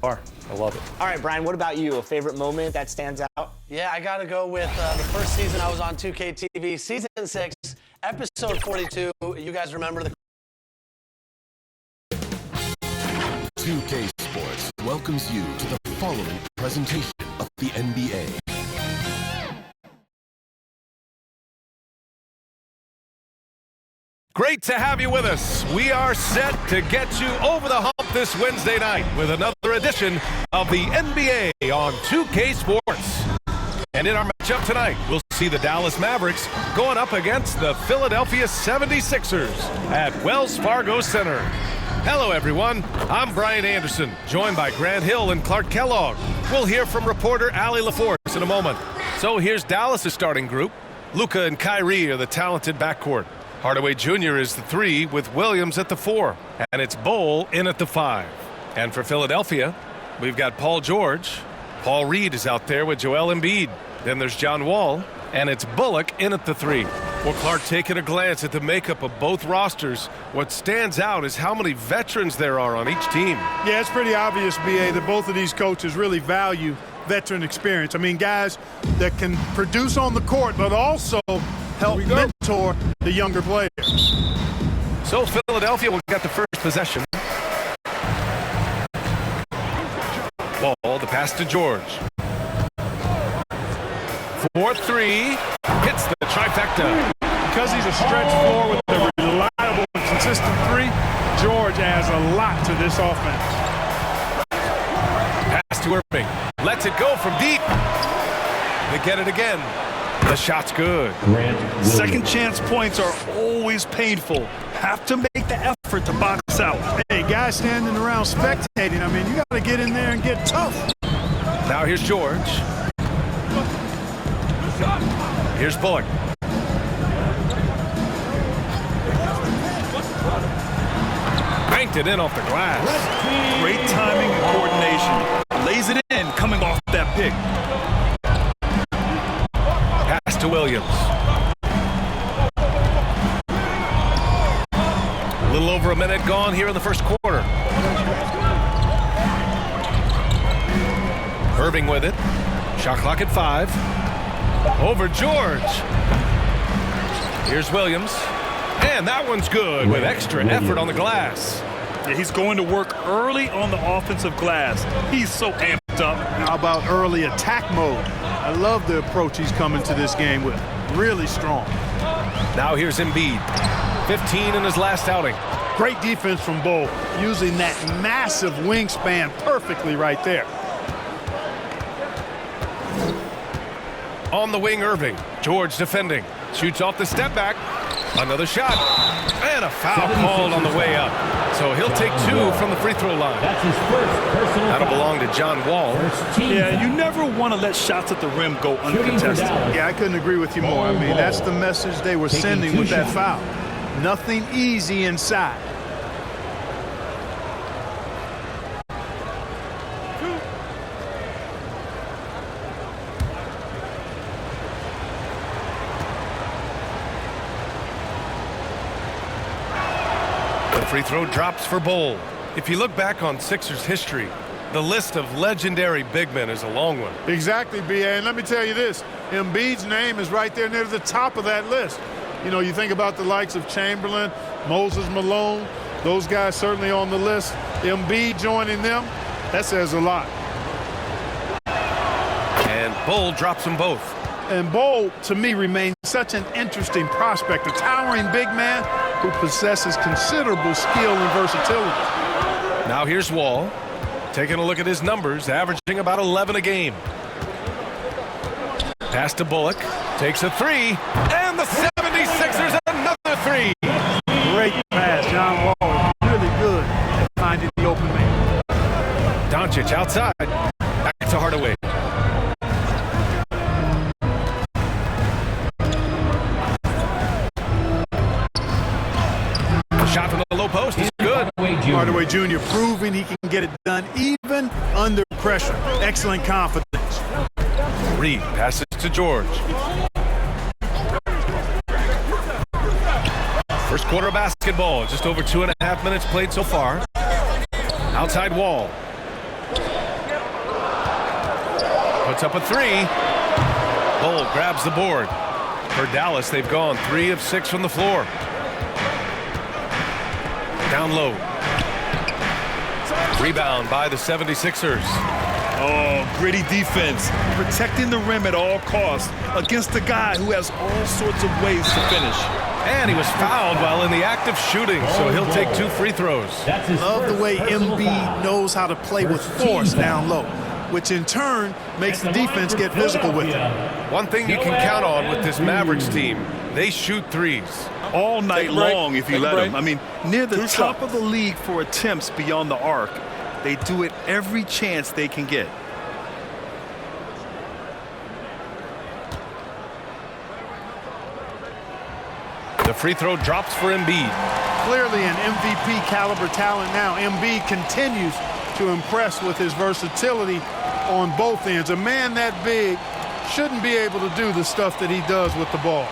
I love it. All right, Brian, what about you? A favorite moment that stands out? Yeah, I got to go with the first season I was on 2K TV, season 6, episode 42. You guys remember the 2K Sports welcomes you to the following presentation of the NBA. Great to have you with us. We are set to get you over the hump this Wednesday night with another edition of the NBA on 2K Sports. And in our matchup tonight, we'll see the Dallas Mavericks going up against the Philadelphia 76ers at Wells Fargo Center. Hello, everyone. I'm Brian Anderson, joined by Grant Hill and Clark Kellogg. We'll hear from reporter Allie LaForce in a moment. So here's Dallas' starting group. Luka and Kyrie are the talented backcourt. Hardaway Jr. is the 3 with Williams at the 4, and it's Bol in at the 5. And for Philadelphia, we've got Paul George. Paul Reed is out there with Joel Embiid. Then there's John Wall, and it's Bullock in at the 3. Well, Clark, taking a glance at the makeup of both rosters, what stands out is how many veterans there are on each team. Yeah, it's pretty obvious, B.A., that both of these coaches really value veteran experience. I mean, guys that can produce on the court, but also help mentor the younger players. So Philadelphia will get the first possession. Ball, the pass to George. 4-3, hits the trifecta. Because he's a stretch floor with a reliable and consistent 3, George adds a lot to this offense. Pass to Irving, lets it go from deep. They get it again. The shot's good. Second chance points are always painful. Have to make the effort to box out. Hey, guys standing around spectating, I mean, you got to get in there and get tough. Now here's George. Here's Bullock. Banked it in off the glass. Great timing and coordination. Lays it in coming off that pick. Pass to Williams. A little over a minute gone here in the first quarter. Irving with it. Shot clock at 5. Over George. Here's Williams. And that one's good with extra effort on the glass. Yeah, he's going to work early on the offensive glass. He's so amped up. How about early attack mode? I love the approach he's coming to this game with. Really strong. Now here's Embiid. 15 in his last outing. Great defense from Bol, using that massive wingspan perfectly right there. On the wing, Irving. George defending. Shoots off the step back. Another shot. And a foul called on the way up. So he'll take 2 from the free throw line. That's his first personal That'll foul. belong to John Wall. Yeah, you never want to let shots at the rim go uncontested. Yeah, I couldn't agree with you more. I mean, that's the message they were sending with that foul. Nothing easy inside. Free throw drops for Bol. If you look back on Sixers history, the list of legendary big men is a long one. Exactly, B.A. And let me tell you this, Embiid's name is right there near the top of that list. You know, you think about the likes of Chamberlain, Moses Malone, those guys certainly on the list. Embiid joining them, that says a lot. And Bol drops them both. And Bol, to me, remains such an interesting prospect, a towering big man who possesses considerable skill and versatility. Now here's Wall. Taking a look at his numbers, averaging about 11 a game. Pass to Bullock. Takes a 3. And the 76ers another 3. Great pass. John Wall is really good at finding the open man. Doncic outside. Back to Hardaway. Shot from the low post is good. Hardaway Jr. proving he can get it done even under pressure. Excellent confidence. Reed passes to George. First quarter of basketball, just over 2.5 minutes played so far. Outside Wall. puts up a three. Bull grabs the board. For Dallas, they've gone 3 of 6 from the floor. Down low. Rebound by the 76ers. Oh, gritty defense. Protecting the rim at all costs against a guy who has all sorts of ways to finish. And he was fouled while in the act of shooting, so he'll take 2 free throws. Love the way Embiid knows how to play with force down low, which in turn makes the defense get physical with him. One thing you can count on with this Mavericks team, they shoot threes. All night long if you let break. them. I mean, near the top of the league for attempts beyond the arc. They do it every chance they can get. The free throw drops for Embiid. Clearly an MVP caliber talent now. Embiid continues to impress with his versatility on both ends. A man that big shouldn't be able to do the stuff that he does with the ball.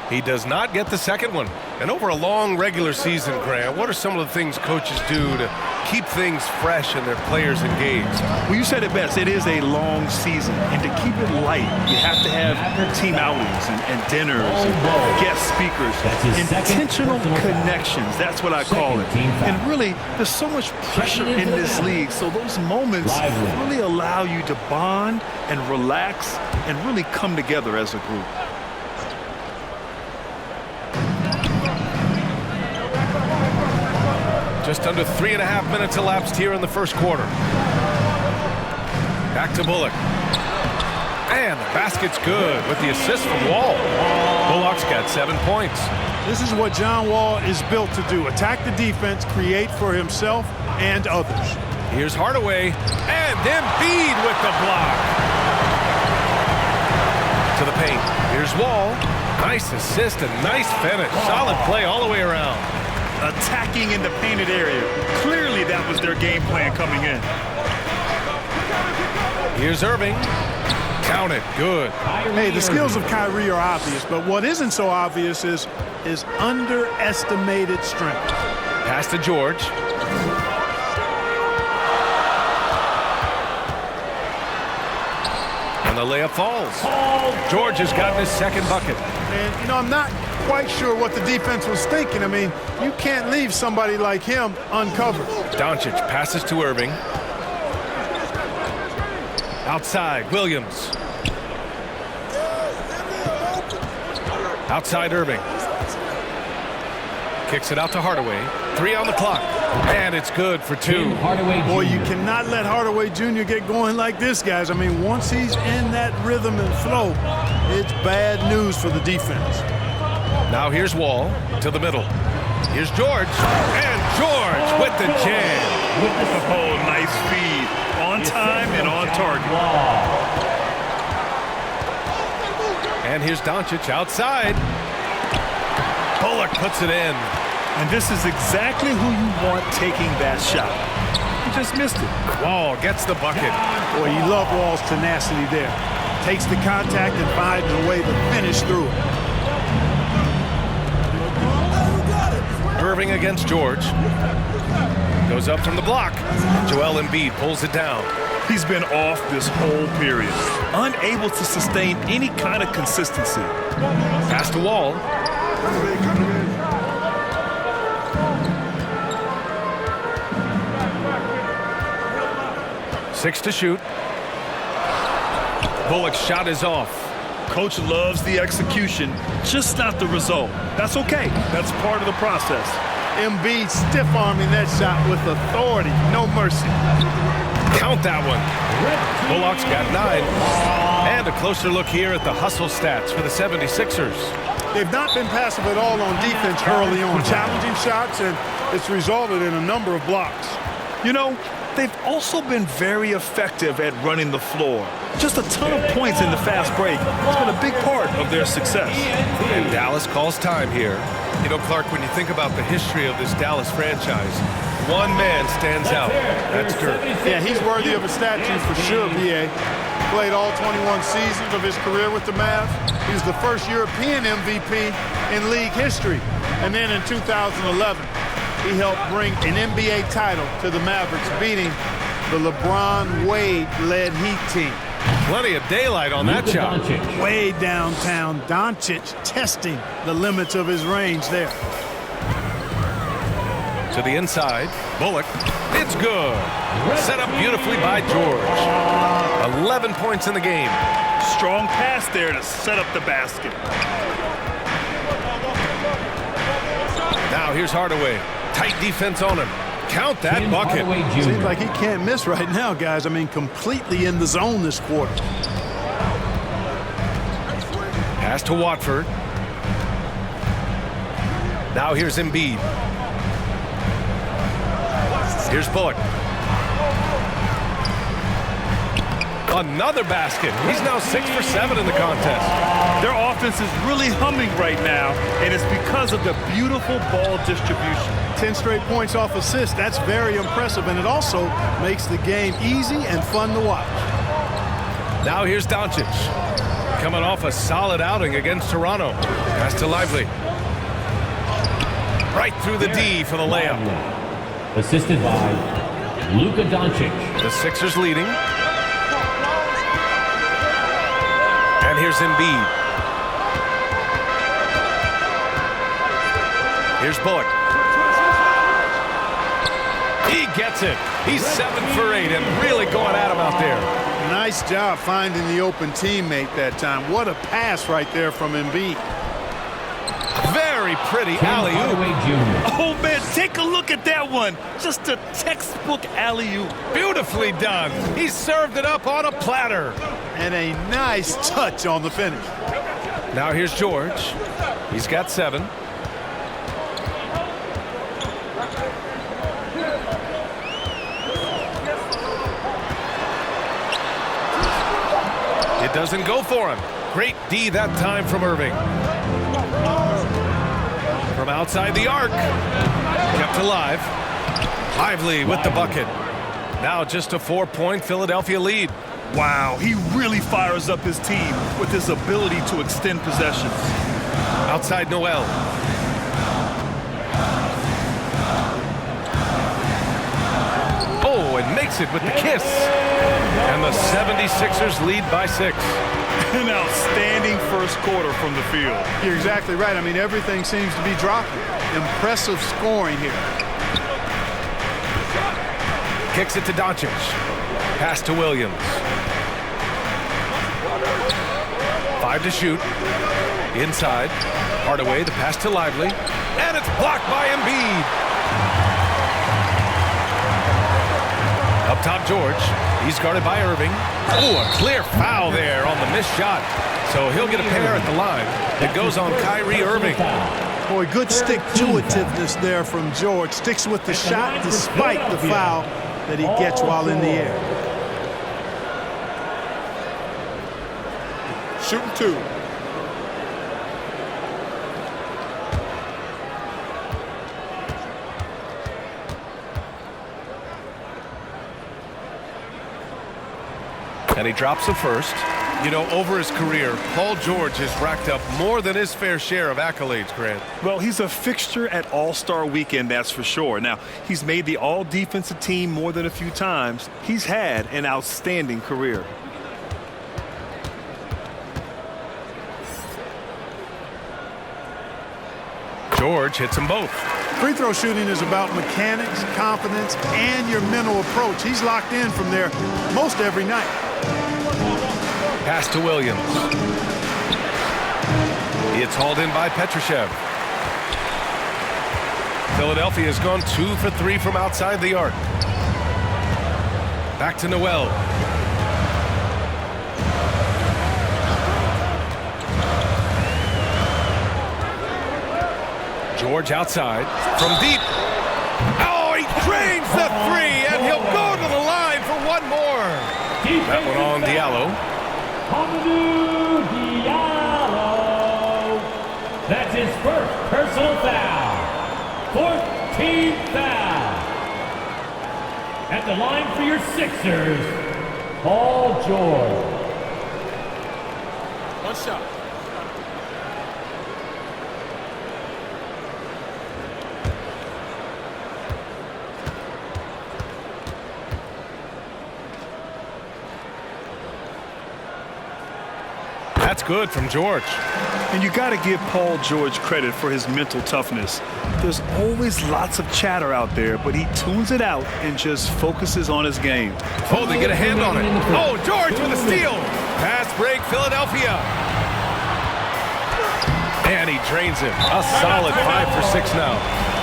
He does not get the second one. And over a long regular season, Grant, what are some of the things coaches do to keep things fresh and their players engaged? Well, you said it best. It is a long season. And to keep it light, you have to have team outings and dinners and guest speakers. Intentional connections. That's what I call it. And really, there's so much pressure in this league. So those moments really allow you to bond and relax and really come together as a group. Just under 3.5 minutes elapsed here in the first quarter. Back to Bullock. And the basket's good with the assist from Wall. Bullock's got 7 points. This is what John Wall is built to do. Attack the defense, create for himself and others. Here's Hardaway. And Embiid with the block. To the paint. Here's Wall. Nice assist and nice finish. Solid play all the way around. Attacking in the painted area. Clearly that was their game plan coming in. Here's Irving. Count it. Good. Hey, the skills of Kyrie are obvious, but what isn't so obvious is his underestimated strength. Pass to George. And the layup falls. George has gotten his second bucket. And, you know, I'm not quite sure what the defense was thinking. I mean, you can't leave somebody like him uncovered. Doncic passes to Irving. Outside, Williams. Outside, Irving. Kicks it out to Hardaway. 3 on the clock. And it's good for 2. Boy, you cannot let Hardaway Jr. get going like this, guys. I mean, once he's in that rhythm and flow, it's bad news for the defense. Now here's Wall to the middle. Here's George. And George with the jam. Oh, nice feed. On time and on target. And here's Doncic outside. Bullock puts it in. And this is exactly who you want taking that shot. He just missed it. Wall gets the bucket. Boy, you love Wall's tenacity there. Takes the contact and finds a way to finish through it. Irving against George. Goes up from the block. Joel Embiid pulls it down. He's been off this whole period. Unable to sustain any kind of consistency. Pass to Wall. Six to shoot. Bullock's shot is off. Coach loves the execution, just not the result. That's okay. That's part of the process. Embiid stiff-arming that shot with authority. No mercy. Count that one. Bullock's got 9. And a closer look here at the hustle stats for the 76ers. They've not been passive at all on defense early on. Challenging shots, and it's resulted in a number of blocks. You know, they've also been very effective at running the floor. Just a ton of points in the fast break. It's been a big part of their success. And Dallas calls time here. You know, Clark, when you think about the history of this Dallas franchise, one man stands out. That's Dirk. Yeah, he's worthy of a statue for sure, B.A. played all 21 seasons of his career with the Mavs. He was the first European MVP in league history. And then in 2011, he helped bring an NBA title to the Mavericks, beating the LeBron Wade-led Heat team. Plenty of daylight on that shot. Way downtown, Doncic testing the limits of his range there. To the inside, Bullock. It's good. Set up beautifully by George. 11 points in the game. Strong pass there to set up the basket. Now here's Hardaway. Tight defense on him. Count that bucket. Seems like he can't miss right now, guys. I mean, completely in the zone this quarter. Pass to Watford. Now here's Embiid. Here's Bullock. Another basket. He's now 6 for 7 in the contest. Their offense is really humming right now, and it's because of the beautiful ball distribution. 10 straight points off assists. That's very impressive, and it also makes the game easy and fun to watch. Now here's Doncic. Coming off a solid outing against Toronto. Pass to Lively. Right through the D for the layup. Assisted by Luka Doncic. The Sixers leading. And here's Embiid. Here's Bullock. He gets it. He's 7 for 8 and really going at him out there. Nice job finding the open teammate that time. What a pass right there from Embiid. Very pretty alley-oop. Oh, man, take a look at that one. Just a textbook alley-oop. Beautifully done. He served it up on a platter. And a nice touch on the finish. Now here's George. He's got 7. It doesn't go for him. Great D that time from Irving. From outside the arc. Kept alive. Lively with the bucket. Now just a 4-point Philadelphia lead. Wow, he really fires up his team with his ability to extend possessions. Outside Noel. Oh, and makes it with the kiss. And the 76ers lead by 6. An outstanding first quarter from the field. You're exactly right. I mean, everything seems to be dropping. Impressive scoring here. Kicks it to Doncic. Pass to Williams. 5 to shoot. Inside. Hardaway, the pass to Lively. And it's blocked by Embiid. Up top, George. He's guarded by Irving. Oh, a clear foul there on the missed shot. So he'll get a pair at the line. It goes on Kyrie Irving. Boy, good stick-to-itiveness there from George. Sticks with the shot despite the foul that he gets while in the air. Shooting 2. And he drops the first. You know, over his career, Paul George has racked up more than his fair share of accolades, Grant. Well, he's a fixture at All-Star Weekend, that's for sure. Now, he's made the All-Defensive Team more than a few times. He's had an outstanding career. George hits them both. Free throw shooting is about mechanics, confidence, and your mental approach. He's locked in from there most every night. Pass to Williams. It's hauled in by Petrushev. Philadelphia has gone 2 for 3 from outside the arc. Back to Noel. George outside from deep. Oh, he drains the 3, and he'll go to the line for one more. That one on Diallo. Hamidou Diallo. That's his first personal foul. 4th team foul. At the line for your Sixers, Paul George. shot. That's good from George. And you got to give Paul George credit for his mental toughness. There's always lots of chatter out there, but he tunes it out and just focuses on his game. Oh, they get a hand on it. Oh, George with a steal. Pass break, Philadelphia. And he drains it. A solid 5 for 6 now.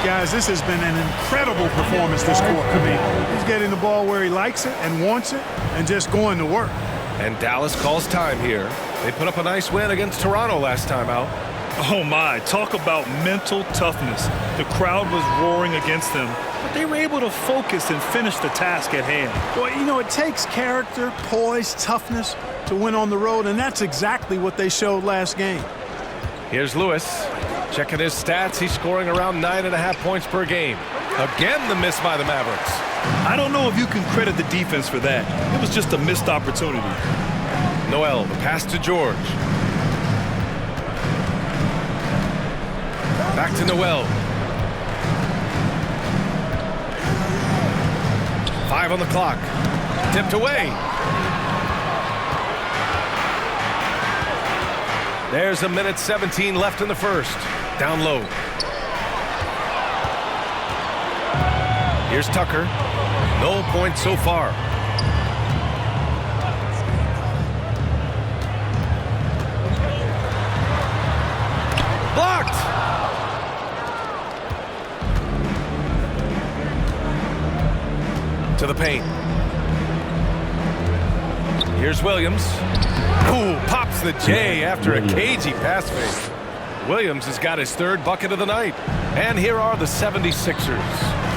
Guys, this has been an incredible performance this quarter. I mean, he's getting the ball where he likes it and wants it and just going to work. And Dallas calls time here. They put up a nice win against Toronto last time out. Oh my, talk about mental toughness. The crowd was roaring against them, but they were able to focus and finish the task at hand. Well, you know, it takes character, poise, toughness to win on the road, and that's exactly what they showed last game. Here's Lewis. Checking his stats, he's scoring around 9.5 points per game. Again, the miss by the Mavericks. I don't know if you can credit the defense for that. It was just a missed opportunity. Noel, the pass to George. Back to Noel. 5 on the clock. Tipped away. There's a minute 17 left in the first. Down low. Here's Tucker. No points so far. Blocked! To the paint. Here's Williams. Ooh, pops the J after a cagey pass fake. Williams has got his 3rd bucket of the night. And here are the 76ers.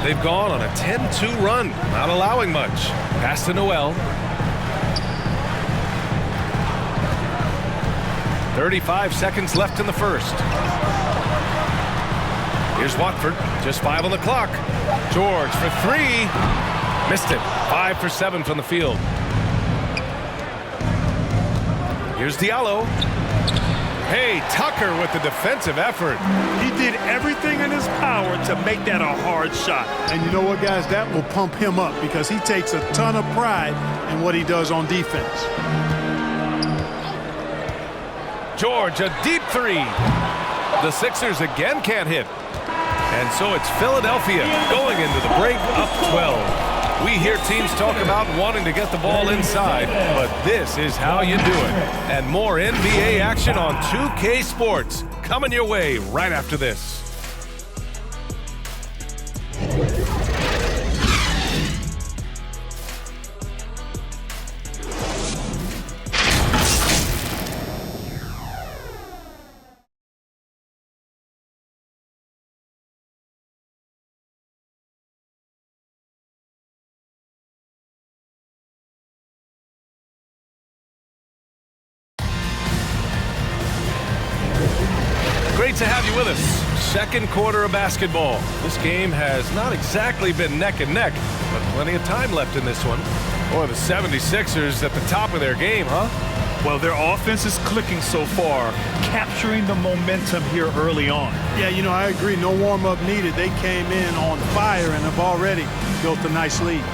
They've gone on a 10-2 run, not allowing much. Pass to Noel. 35 seconds left in the first. Here's Watford, just 5 on the clock. George for 3. Missed it. 5 for 7 from the field. Here's Diallo. Hey, Tucker with the defensive effort. He did everything in his power to make that a hard shot. And you know what, guys? That will pump him up because he takes a ton of pride in what he does on defense. George, a deep 3. The Sixers again can't hit. And so it's Philadelphia going into the break up 12. We hear teams talk about wanting to get the ball inside, but this is how you do it. And more NBA action on 2K Sports coming your way right after this. Great to have you with us. Second quarter of basketball. This game has not exactly been neck and neck, but plenty of time left in this one. Boy, the 76ers at the top of their game, huh? Well, their offense is clicking so far, capturing the momentum here early on. Yeah, you know, I agree. No warm-up needed. They came in on fire and have already built a nice lead.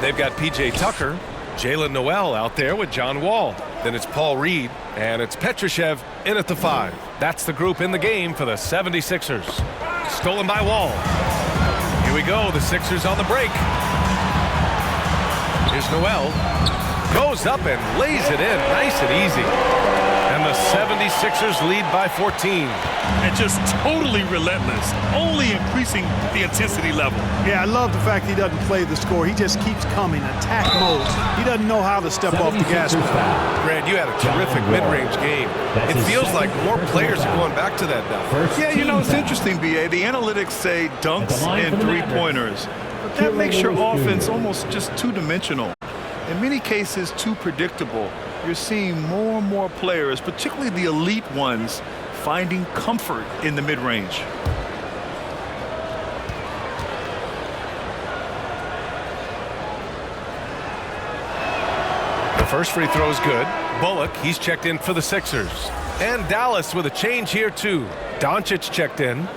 They've got P.J. Tucker, Jalen Noel out there with John Wall. Then it's Paul Reed, and it's Petrushev in at the 5. That's the group in the game for the 76ers. Stolen by Wall. Here we go, the Sixers on the break. Here's Noel. Goes up and lays it in, nice and easy. And the 76ers lead by 14. And just totally relentless, only increasing the intensity level. Yeah, I love the fact he doesn't play the score. He just keeps coming, attack mode. He doesn't know how to step off the gas pedal. Grant, you had a terrific mid-range game. It feels like more players are going back to that now. Yeah, you know, it's interesting, B.A. The analytics say dunks and three-pointers. But that makes your offense almost just two-dimensional. In many cases, too predictable. You're seeing more and more players, particularly the elite ones, finding comfort in the mid-range. first free throw is good. Bullock, he's checked in for the Sixers. And Dallas with a change here too. Doncic checked in.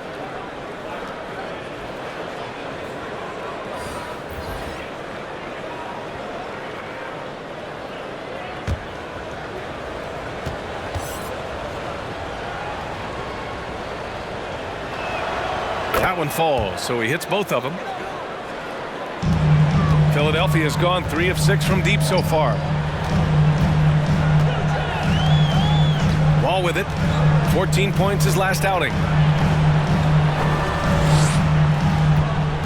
That one falls, so he hits both of them. Philadelphia has gone 3 of 6 from deep so far. Wall with it. 14 points his last outing.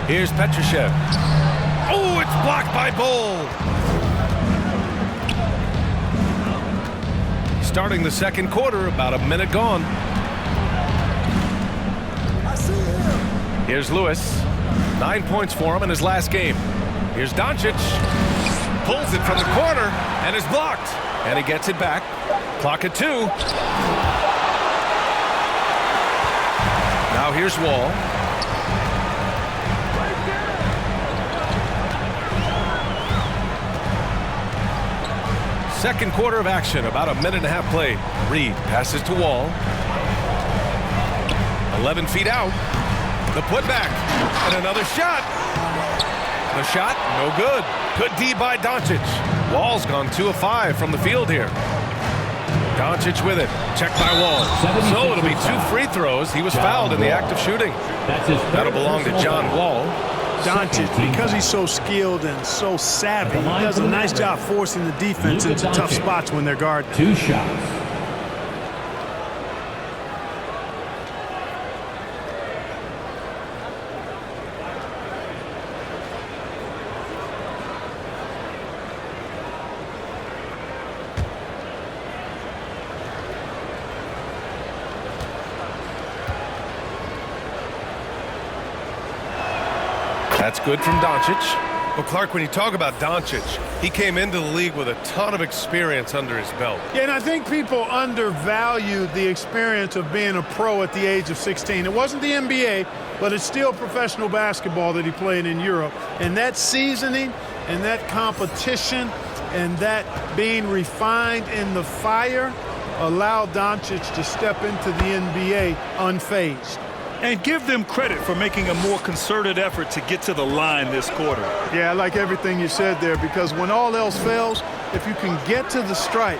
Here's Petrushev. Oh, it's blocked by Bull. Starting the second quarter, about a minute gone. Here's Lewis. 9 points for him in his last game. Here's Doncic. Pulls it from the corner and is blocked. And he gets it back. Clock at 2. Now here's Wall. Second quarter of action, about a minute and a half played. Reed passes to Wall. 11 feet out. The putback. And another shot. The shot, no good. Good D by Doncic. Wall's gone 2 of 5 from the field here. Doncic with it. Checked by Wall. So it'll be 2 free throws. He was fouled in the act of shooting. That'll belong to John Wall. Doncic, because he's so skilled and so savvy, he does a nice job forcing the defense into tough spots when they're guarding. 2 shots. That's good from Doncic. Well, Clark, when you talk about Doncic, he came into the league with a ton of experience under his belt. Yeah, and I think people undervalue the experience of being a pro at the age of 16. It wasn't the NBA, but it's still professional basketball that he played in Europe. And that seasoning and that competition and that being refined in the fire allowed Doncic to step into the NBA unfazed. And give them credit for making a more concerted effort to get to the line this quarter. Yeah, I like everything you said there, because when all else fails, if you can get to the stripe,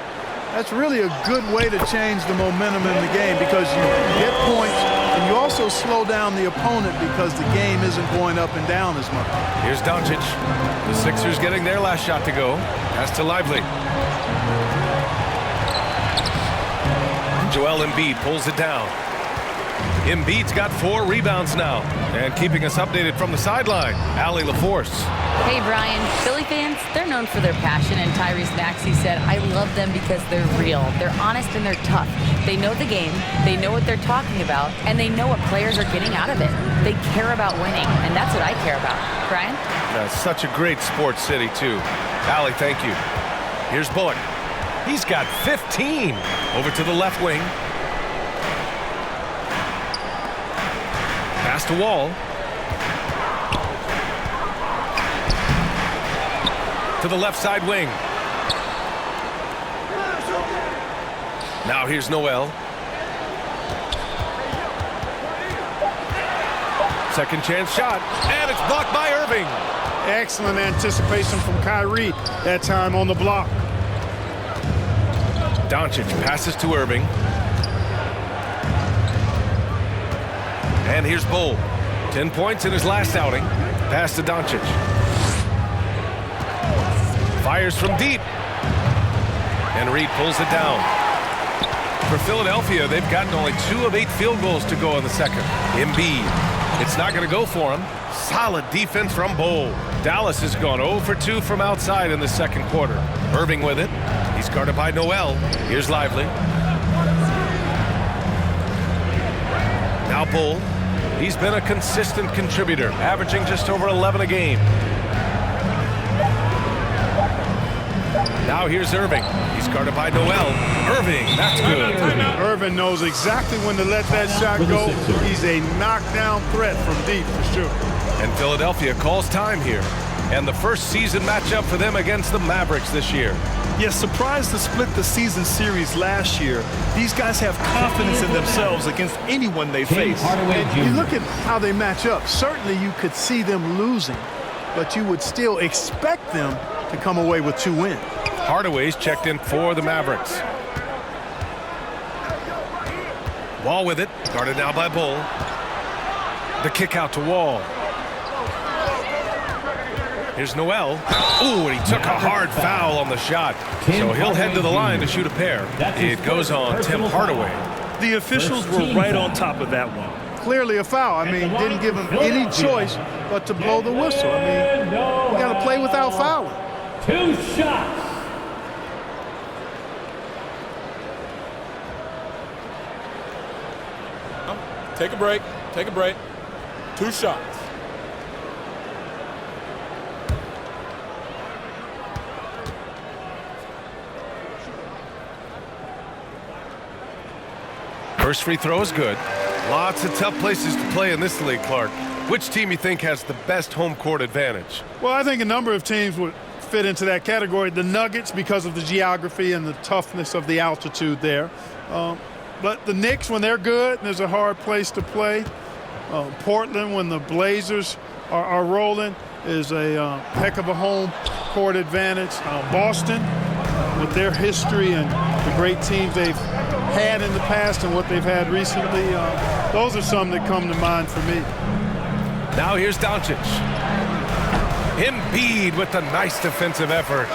that's really a good way to change the momentum in the game, because you get points and you also slow down the opponent because the game isn't going up and down as much. Here's Doncic. The Sixers getting their last shot to go. Pass to Lively. Joel Embiid pulls it down. Embiid's got 4 rebounds now. And keeping us updated from the sideline, Allie LaForce. Hey, Brian. Philly fans, they're known for their passion, and Tyrese Maxey said, I love them because they're real. They're honest and they're tough. They know the game, they know what they're talking about, and they know what players are getting out of it. They care about winning, and that's what I care about. Brian? That's such a great sports city, too. Allie, thank you. Here's Bullock. He's got 15. Over to the left wing. Pass to Wall. To the left side wing. Now here's Noel. Second chance shot, and it's blocked by Irving. Excellent anticipation from Kyrie that time on the block. Doncic passes to Irving. And here's Bull. 10 points in his last outing. Pass to Doncic. Fires from deep. And Reed pulls it down. For Philadelphia, they've gotten only 2 of 8 field goals to go in the second. Embiid. It's not going to go for him. Solid defense from Bull. Dallas has gone 0 for 2 from outside in the second quarter. Irving with it. He's guarded by Noel. Here's Lively. Now Bull. He's been a consistent contributor, averaging just over 11 a game. Now here's Irving. He's guarded by Noel. Irving, that's good. Irving knows exactly when to let that shot go. He's a knockdown threat from deep, for sure. And Philadelphia calls time here. and the first season matchup for them against the Mavericks this year. Yes, surprised to split the season series last year. These guys have confidence in themselves against anyone they face. And you look at how they match up. Certainly you could see them losing, but you would still expect them to come away with 2 wins. Hardaway's checked in for the Mavericks. Wall with it, guarded now by Bull. The kick out to Wall. Here's Noel. Ooh, and he took a hard foul on the shot. So he'll head to the line to shoot a pair. It goes on Tim Hardaway. The officials were right on top of that one. Clearly a foul. I mean, didn't give him any choice but to blow the whistle. I mean, you got to play without fouling. 2 shots. Take a break. Take a break. 2 shots. First free throw is good. Lots of tough places to play in this league, Clark. Which team you think has the best home court advantage? Well, I think a number of teams would fit into that category. The Nuggets, because of the geography and the toughness of the altitude there. But the Knicks, when they're good, there's a hard place to play. Portland, when the Blazers are rolling, is a heck of a home court advantage. Boston, with their history and the great teams they've had in the past and what they've had recently, those are some that come to mind for me. Now here's Doncic. Embiid with the nice defensive effort.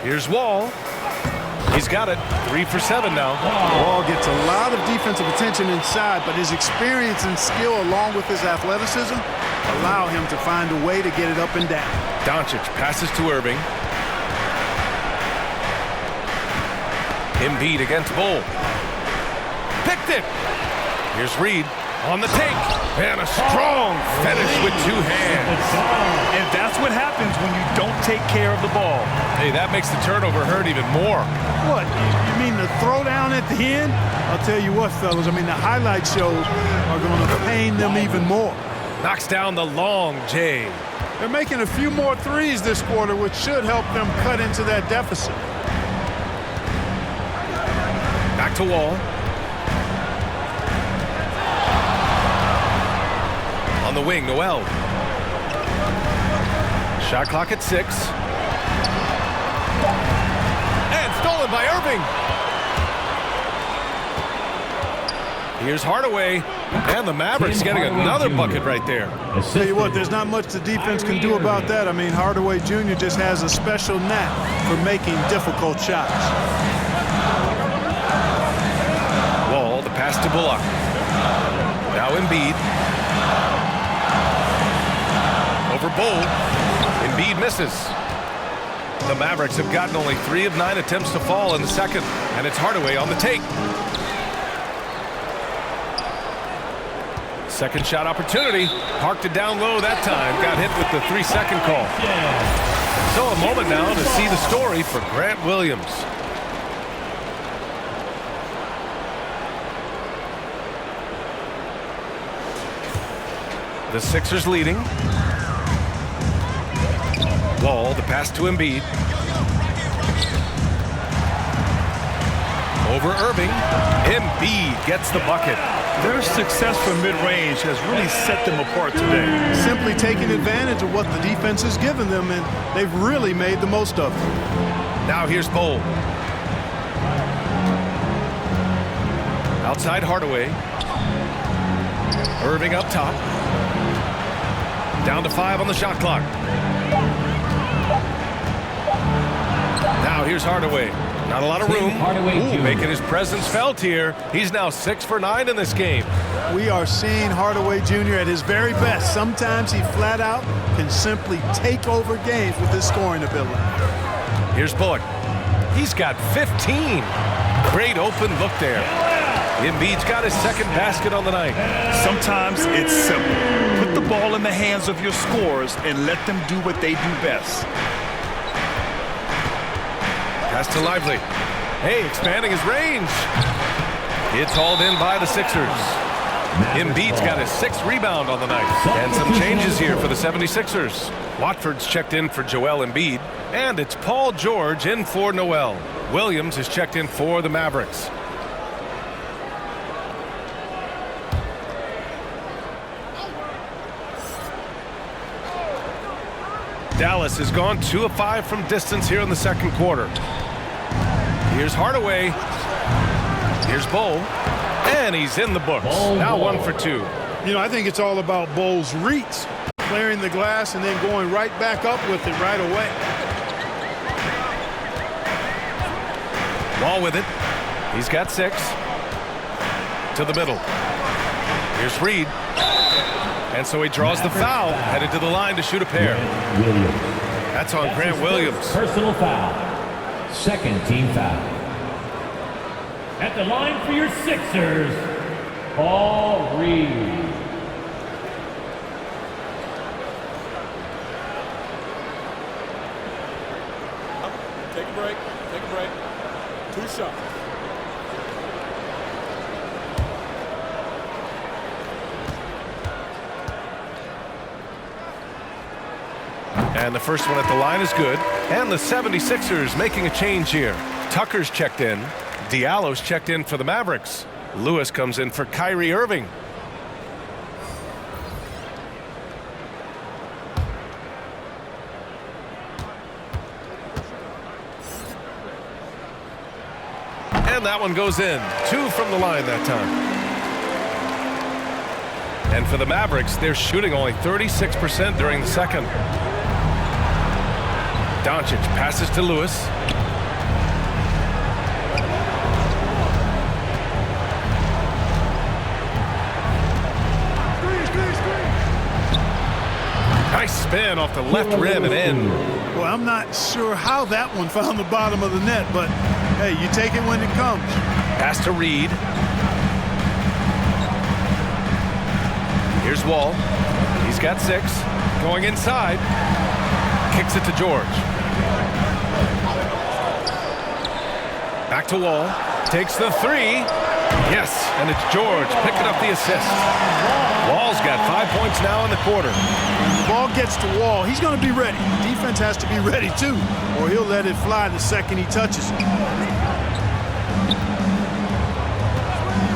Here's Wall. He's got it. 3 for 7 now. Wall gets a lot of defensive attention inside, but his experience and skill along with his athleticism allow him to find a way to get it up and down. Doncic passes to Irving. Embiid against Bull. Picked it. Here's Reed on the take. And a strong finish with 2 hands. And that's what happens when you don't take care of the ball. Hey, that makes the turnover hurt even more. What? You mean the throwdown at the end? I'll tell you what, fellas. I mean, the highlight shows are going to pain them even more. Knocks down the long J. They're making a few more threes this quarter, which should help them cut into that deficit. Back to Wall. On the wing, Noel. Shot clock at 6. And stolen by Irving. Here's Hardaway. And the Mavericks getting another bucket right there. Tell you what, there's not much the defense can do about that. I mean, Hardaway Jr. just has a special knack for making difficult shots. Wall, the pass to Bullock. Now Embiid. Over Bull. Embiid misses. The Mavericks have gotten only 3 of 9 attempts to fall in the second, and it's Hardaway on the take. Second shot opportunity. Parked it down low that time. Got hit with the 3-second call. So a moment now to see the story for Grant Williams. The Sixers leading. Wall, the pass to Embiid. Over Irving. Embiid gets the bucket. Their success from mid-range has really set them apart today. Simply taking advantage of what the defense has given them, and they've really made the most of it. Now here's Bull. Outside Hardaway. Irving up top. Down to 5 on the shot clock. Now here's Hardaway. Not a lot of room. Ooh, making his presence felt here. He's now 6 for 9 in this game. We are seeing Hardaway Jr. at his very best. Sometimes he flat out can simply take over games with his scoring ability. Here's Bullock. He's got 15. Great open look there. Embiid's got his second basket on the night. Sometimes it's simple. Put the ball in the hands of your scorers and let them do what they do best. Pass to Lively. Hey, expanding his range. It's hauled in by the Sixers. Embiid's got his 6th rebound on the night. And some changes here for the 76ers. Watford's checked in for Joel Embiid. And it's Paul George in for Noel. Williams is checked in for the Mavericks. Dallas has gone 2 of 5 from distance here in the second quarter. Here's Hardaway. Here's Bull. And he's in the books. Now 1 for 2. You know, I think it's all about Bull's reach. Clearing the glass and then going right back up with it right away. Wall with it. He's got 6. To the middle. Here's Reed. And so he draws the foul, headed to the line to shoot a pair. That's on Grant Williams. Personal foul. 2nd team foul. At the line for your Sixers, Paul Reed. Take a break. Take a break. 2 shots. And the first one at the line is good. And the 76ers making a change here. Tucker's checked in. Diallo's checked in for the Mavericks. Lewis comes in for Kyrie Irving. And that one goes in. 2 from the line that time. And for the Mavericks, they're shooting only 36% during the second. Doncic passes to Lewis. Nice spin off the left rim and in. Well, I'm not sure how that one found the bottom of the net, but hey, you take it when it comes. Pass to Reed. Here's Wall. He's got 6. Going inside. Kicks it to George. Back to Wall. Takes the 3. Yes, and it's George picking up the assist. Wall's got 5 points now in the quarter. The ball gets to Wall. He's going to be ready. Defense has to be ready, too, or he'll let it fly the second he touches it.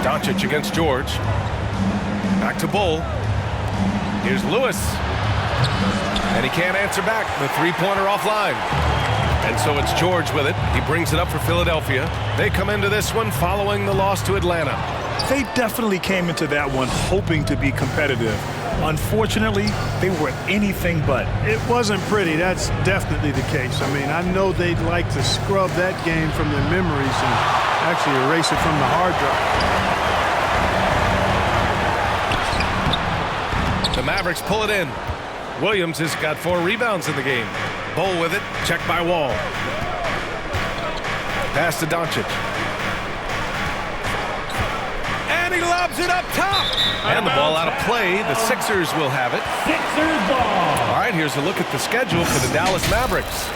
Doncic against George. Back to Bull. Here's Lewis. And he can't answer back. The 3-pointer offline. And so it's George with it. He brings it up for Philadelphia. They come into this one following the loss to Atlanta. They definitely came into that one hoping to be competitive. Unfortunately, they were anything but. It wasn't pretty. That's definitely the case. I mean, I know they'd like to scrub that game from their memories and actually erase it from the hard drive. The Mavericks pull it in. Williams has got 4 rebounds in the game. Bull with it, checked by Wall. Pass to Doncic. And he lobs it up top. And the ball out of play. The Sixers will have it. Sixers ball. All right, here's a look at the schedule for the Dallas Mavericks.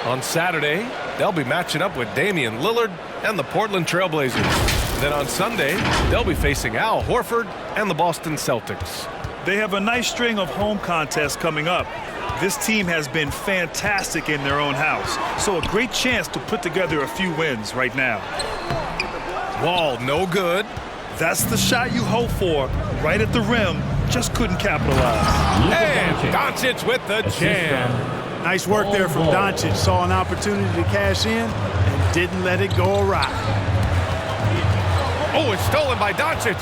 On Saturday, they'll be matching up with Damian Lillard and the Portland Trailblazers. Then on Sunday, they'll be facing Al Horford and the Boston Celtics. They have a nice string of home contests coming up. This team has been fantastic in their own house, so a great chance to put together a few wins right now. Wall, no good. That's the shot you hope for, right at the rim, just couldn't capitalize. And Doncic with the jam. Nice work there from Doncic. Saw an opportunity to cash in and didn't let it go awry. Oh, it's stolen by Doncic.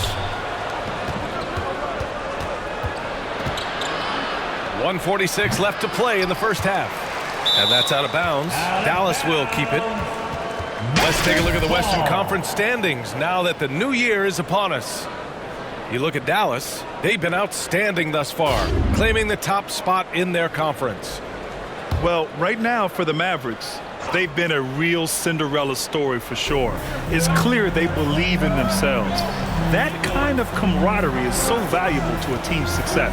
1:46 left to play in the first half. And that's out of bounds. Dallas will keep it. Let's take a look at the Western Conference standings now that the new year is upon us. You look at Dallas, they've been outstanding thus far, claiming the top spot in their conference. Well, right now for the Mavericks, They've been a real Cinderella story for sure. It's clear they believe in themselves. That kind of camaraderie is so valuable to a team's success.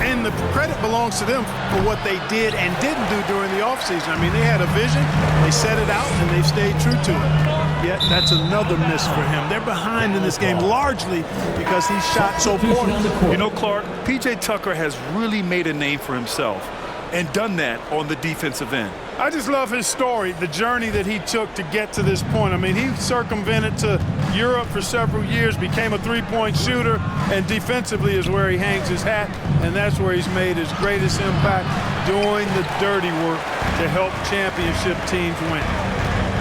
And the credit belongs to them for what they did and didn't do during the offseason. I mean, they had a vision, they set it out, and they stayed true to it. Yet that's another miss for him. They're behind in this game largely because he shot so poorly. You know, Clark, P.J. Tucker has really made a name for himself and done that on the defensive end. I just love his story, the journey that he took to get to this point. I mean, he circumvented to Europe for several years, became a three-point shooter, and defensively is where he hangs his hat, and that's where he's made his greatest impact, doing the dirty work to help championship teams win.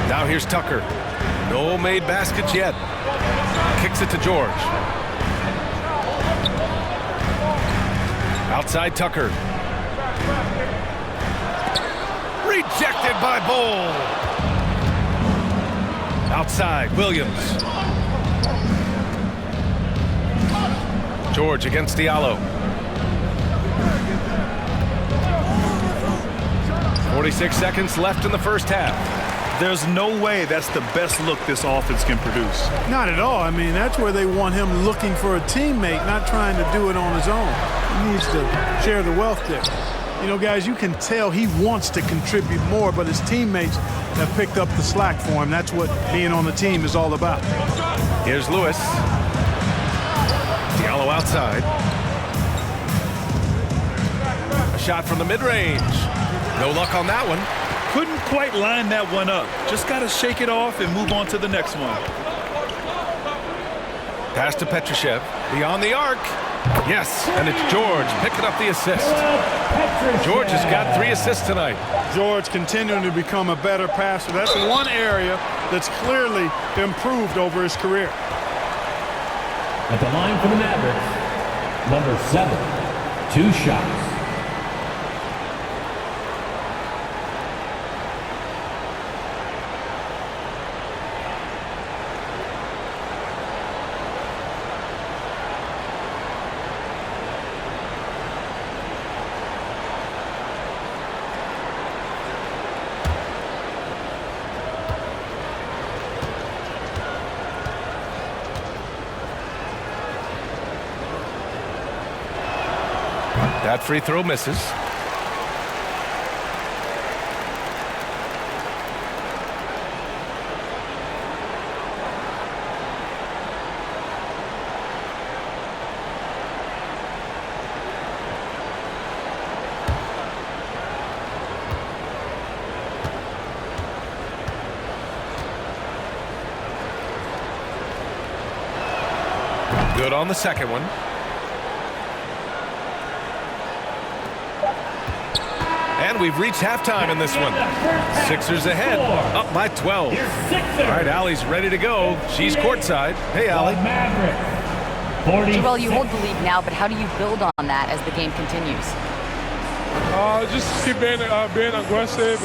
Now here's Tucker. No made baskets yet. Kicks it to George. Outside Tucker. Rejected by Bol. Outside Williams. George against Diallo. 46 seconds left in the first half. There's no way that's the best look this offense can produce. Not at all. I mean, that's where they want him looking for a teammate, not trying to do it on his own. He needs to share the wealth there. You know, guys, you can tell he wants to contribute more, but his teammates have picked up the slack for him. That's what being on the team is all about. Here's Lewis. Diallo outside. A shot from the mid-range. No luck on that one. Couldn't quite line that one up. Just got to shake it off and move on to the next one. Pass to Petrushev. Beyond the arc. Yes, and it's George picking up the assist. George has got 3 assists tonight. George continuing to become a better passer. That's one area that's clearly improved over his career. At the line for the Mavericks, number 7, 2 shots. That free throw misses. Good on the second one. And we've reached halftime in this one. Sixers ahead, up by 12. All right, Allie's ready to go. She's courtside. Hey, Allie. Well, you hold the lead now, but how do you build on that as the game continues? Just keep being aggressive.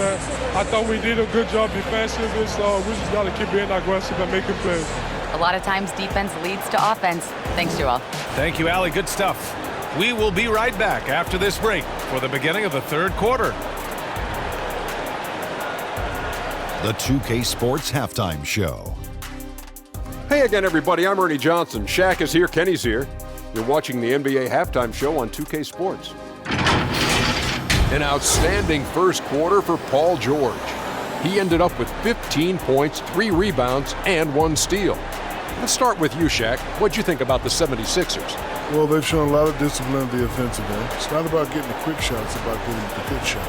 I thought we did a good job defensively, so we just got to keep being aggressive and making plays. A lot of times defense leads to offense. Thanks, Joel. Thank you, Allie. Good stuff. We will be right back after this break for the beginning of the third quarter. The 2K Sports Halftime Show. Hey again, everybody. I'm Ernie Johnson. Shaq is here. Kenny's here. You're watching the NBA Halftime Show on 2K Sports. An outstanding first quarter for Paul George. He ended up with 15 points, 3 rebounds, and 1 steal. Let's start with you, Shaq. What'd you think about the 76ers? Well, they've shown a lot of discipline at the offensive end. It's not about getting the quick shot, it's about getting the good shot.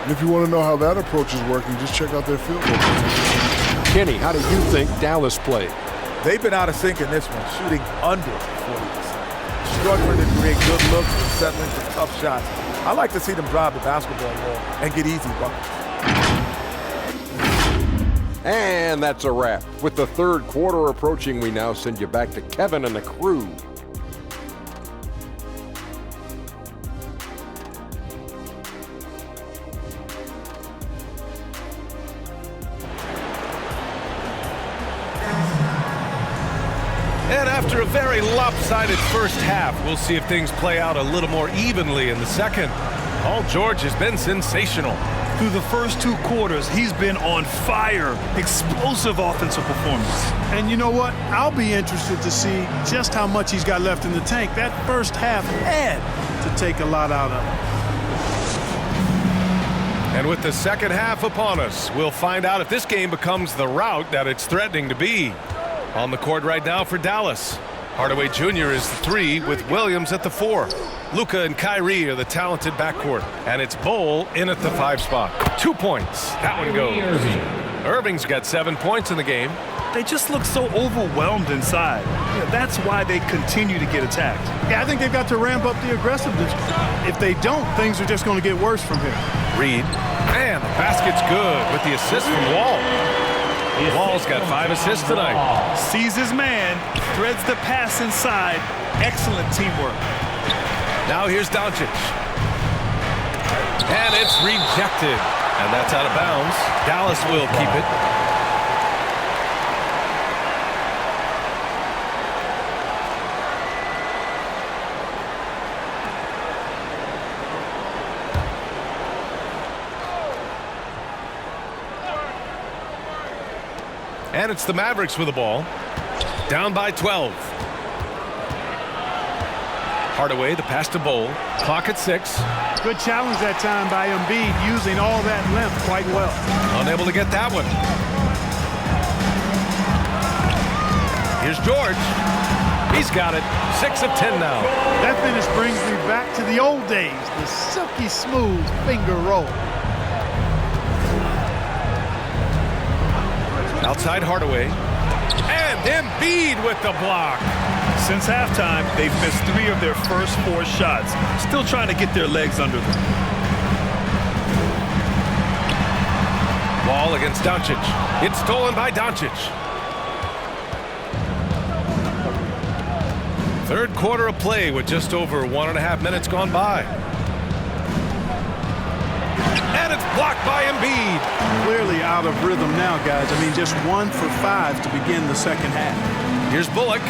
And if you want to know how that approach is working, just check out their field goal. Kenny, how do you think Dallas played? They've been out of sync in this one, shooting under 40%. Struggling to create good looks and settling for tough shots. I like to see them drive the basketball more and get easy buckets. And that's a wrap. With the third quarter approaching, we now send you back to Kevin and the crew. And after a very lopsided first half, we'll see if things play out a little more evenly in the second. Paul George has been sensational. Through the first 2 quarters, he's been on fire. Explosive offensive performance. And you know what? I'll be interested to see just how much he's got left in the tank. That first half had to take a lot out of him. And with the second half upon us, we'll find out if this game becomes the rout that it's threatening to be. On the court right now for Dallas, Hardaway Jr. is the 3 with Williams at the 4. Luka and Kyrie are the talented backcourt, and it's Bol in at the 5 spot. 2 points. That one goes. Irving's got 7 points in the game. They just look so overwhelmed inside. Yeah, that's why they continue to get attacked. Yeah, I think they've got to ramp up the aggressiveness. If they don't, things are just going to get worse from here. Reed, and the basket's good with the assist from Wall. Wall's got 5 assists tonight. Sees his man, threads the pass inside. Excellent teamwork. Now here's Doncic. And it's rejected. And that's out of bounds. Dallas will keep it. And it's the Mavericks with the ball. Down by 12. Hardaway, the pass to Bol. Clock at 6. Good challenge that time by Embiid, using all that length quite well. Unable to get that one. Here's George. He's got it. 6 of 10 now. That finish brings me back to the old days, the silky smooth finger roll. Outside Hardaway. And Embiid with the block. Since halftime, they've missed 3 of their first 4 shots. Still trying to get their legs under them. Ball against Doncic. It's stolen by Doncic. Third quarter of play with just over 1.5 minutes gone by. And it's blocked by Embiid. Clearly out of rhythm now, guys. I mean, just 1 for 5 to begin the second half. Here's Bullock.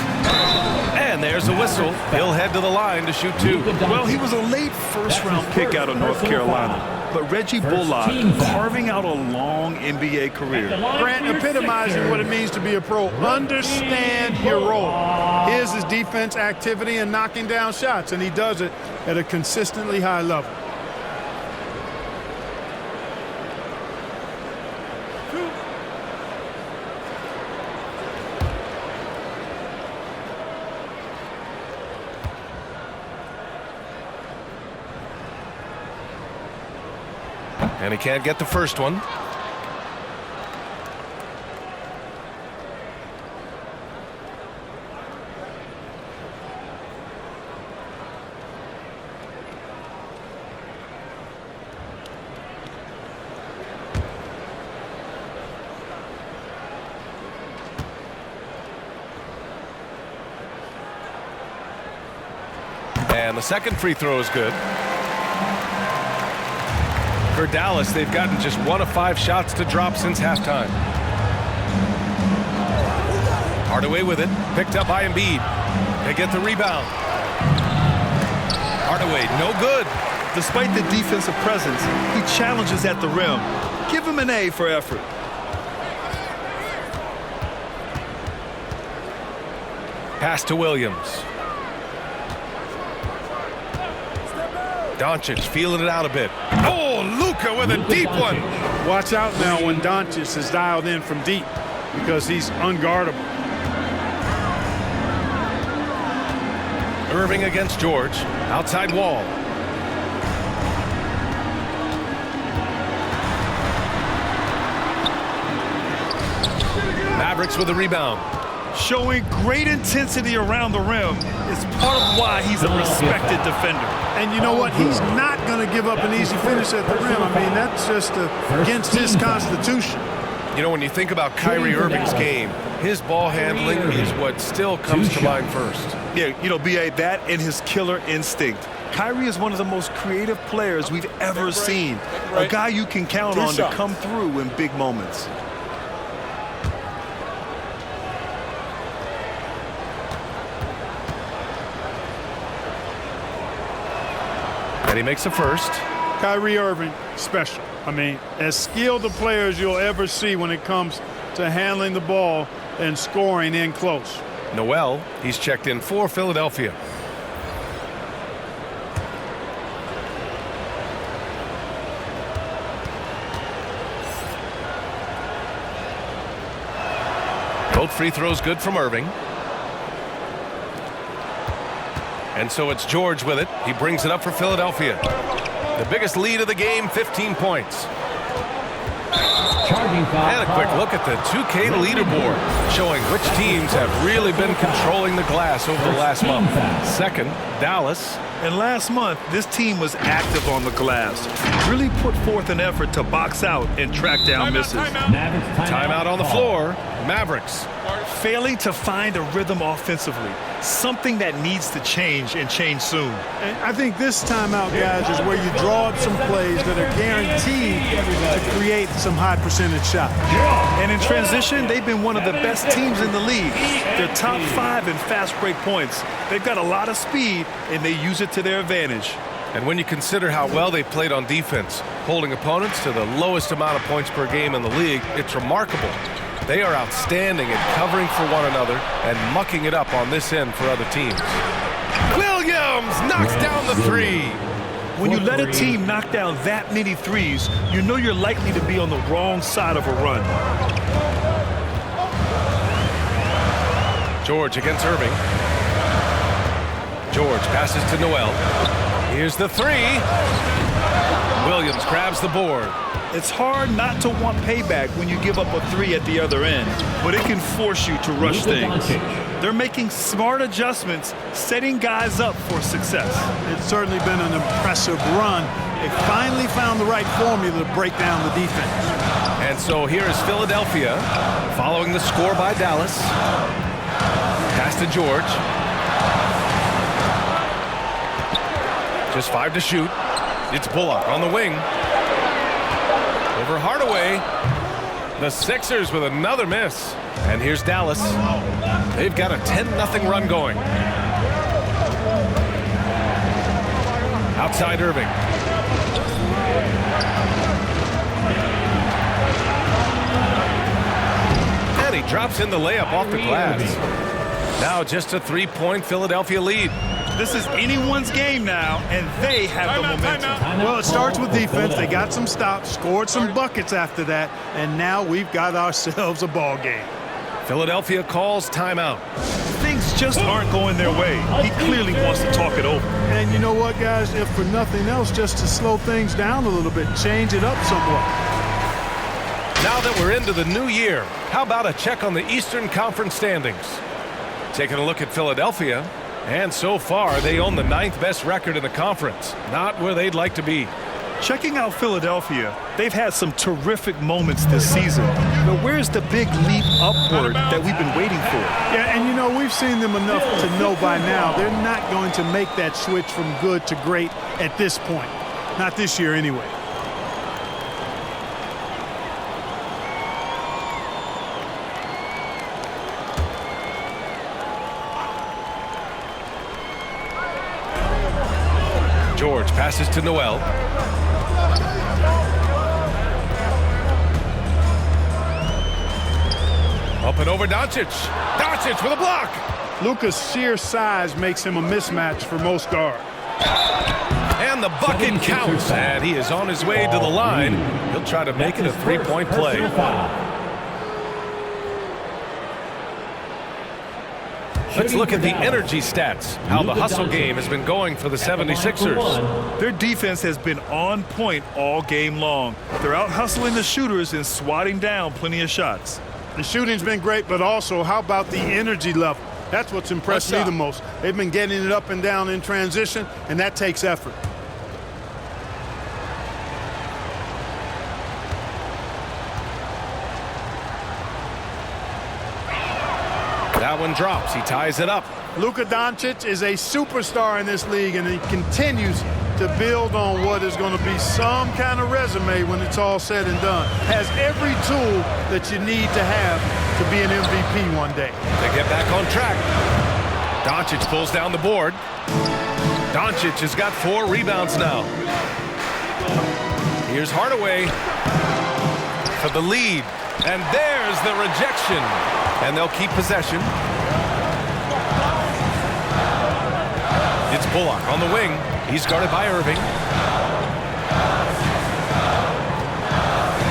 And there's a whistle. He'll head to the line to shoot 2. Well, he was a late first-round pick out of North Carolina. But Reggie Bullock carving out a long NBA career. Grant, epitomizing what it means to be a pro. Understand your role. His is defense, activity, and knocking down shots, and he does it at a consistently high level. And he can't get the first one. And the second free throw is good. For Dallas, they've gotten just 1 of 5 shots to drop since halftime. Hardaway with it, picked up by Embiid. They get the rebound. Hardaway, no good. Despite the defensive presence, he challenges at the rim. Give him an A for effort. Pass to Williams. Doncic feeling it out a bit. Oh, Luka with a deep one. Watch out now when Doncic is dialed in from deep because he's unguardable. Irving against George. Outside Wall. Mavericks with the rebound. Showing great intensity around the rim is part of why he's a respected defender. And you know what? He's not going to give up an easy finish at the rim. I mean, that's just against his constitution. You know, when you think about Kyrie Irving's game, his ball handling is what still comes to mind first. Yeah, you know, B.A., that and his killer instinct. Kyrie is one of the most creative players we've ever seen. A guy you can count on to come through in big moments. And he makes a first. Kyrie Irving, special. I mean, as skilled a player as you'll ever see when it comes to handling the ball and scoring in close. Noel, he's checked in for Philadelphia. Both free throws good from Irving. And so it's George with it. He brings it up for Philadelphia. The biggest lead of the game, 15 points. And a quick look at the 2K leaderboard, showing which teams have really been controlling the glass over the last month. Second, Dallas. And last month, this team was active on the glass. Really put forth an effort to box out and track down misses. Timeout on the floor. Mavericks. Failing to find a rhythm offensively. Something that needs to change and change soon. And I think this timeout, guys, is where you draw up some plays that are guaranteed to create some high percentage shots. And in transition, they've been one of the best teams in the league. They're top 5 in fast break points. They've got a lot of speed, and they use it to their advantage. And when you consider how well they played on defense, holding opponents to the lowest amount of points per game in the league, it's remarkable. They are outstanding at covering for one another and mucking it up on this end for other teams. Williams knocks down the three. When you let a team knock down that many threes, you know you're likely to be on the wrong side of a run. George against Irving. George passes to Noel. Here's the three. Williams grabs the board. It's hard not to want payback when you give up a three at the other end, but it can force you to rush things. They're making smart adjustments, setting guys up for success. It's certainly been an impressive run. They finally found the right formula to break down the defense. And so here is Philadelphia following the score by Dallas. Pass to George. Just 5 to shoot. It's Bullock on the wing. Over Hardaway. The Sixers with another miss. And here's Dallas. They've got a 10-0 run going. Outside Irving. And he drops in the layup off the glass. Now just a 3-point Philadelphia lead. This is anyone's game now, and they have the momentum. Well, it starts with defense. They got some stops, scored some buckets after that, and now we've got ourselves a ball game. Philadelphia calls timeout. Things just aren't going their way. He clearly wants to talk it over. And you know what, guys? If for nothing else, just to slow things down a little bit, change it up somewhat. Now that we're into the new year, how about a check on the Eastern Conference standings? Taking a look at Philadelphia. And so far, they own the 9th best record in the conference. Not where they'd like to be. Checking out Philadelphia, they've had some terrific moments this season. But where's the big leap upward that we've been waiting for? Yeah, and you know, we've seen them enough to know by now they're not going to make that switch from good to great at this point. Not this year anyway. George passes to Noel. Up and over Doncic. Doncic with a block. Luka's sheer size makes him a mismatch for most guards. And the bucket counts. And he is on his way to the line. He'll try to make it a 3-point play. Let's look at the energy stats, how the hustle game has been going for the 76ers. Their defense has been on point all game long. They're out hustling the shooters and swatting down plenty of shots. The shooting's been great, but also how about the energy level? That's what's impressed me the most. They've been getting it up and down in transition, and that takes effort. That one drops. He ties it up. Luka Doncic is a superstar in this league, and he continues to build on what is going to be some kind of resume when it's all said and done. Has every tool that you need to have to be an MVP one day. They get back on track. Doncic pulls down the board. Doncic has got 4 rebounds now. Here's Hardaway for the lead. And there's the rejection. And they'll keep possession. It's Bullock on the wing. He's guarded by Irving.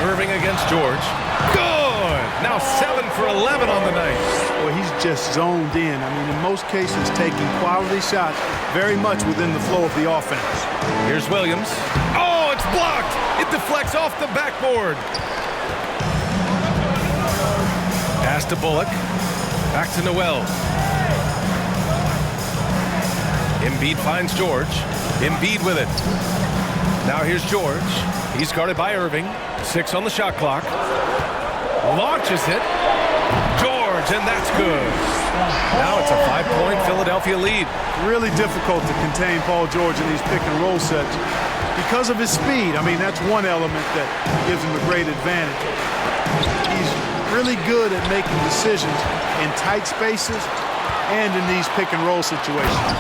Irving against George. Good! Now 7 for 11 on the night. Well, he's just zoned in. I mean, in most cases, taking quality shots very much within the flow of the offense. Here's Williams. Oh, it's blocked! It deflects off the backboard. Pass to Bullock. Back to Noel. Embiid finds George. Embiid with it. Now here's George. He's guarded by Irving. 6 on the shot clock. Launches it. George, and that's good. Now it's a 5-point Philadelphia lead. Really difficult to contain Paul George in these pick-and-roll sets because of his speed. I mean, that's one element that gives him a great advantage. He's really good at making decisions in tight spaces and in these pick-and-roll situations.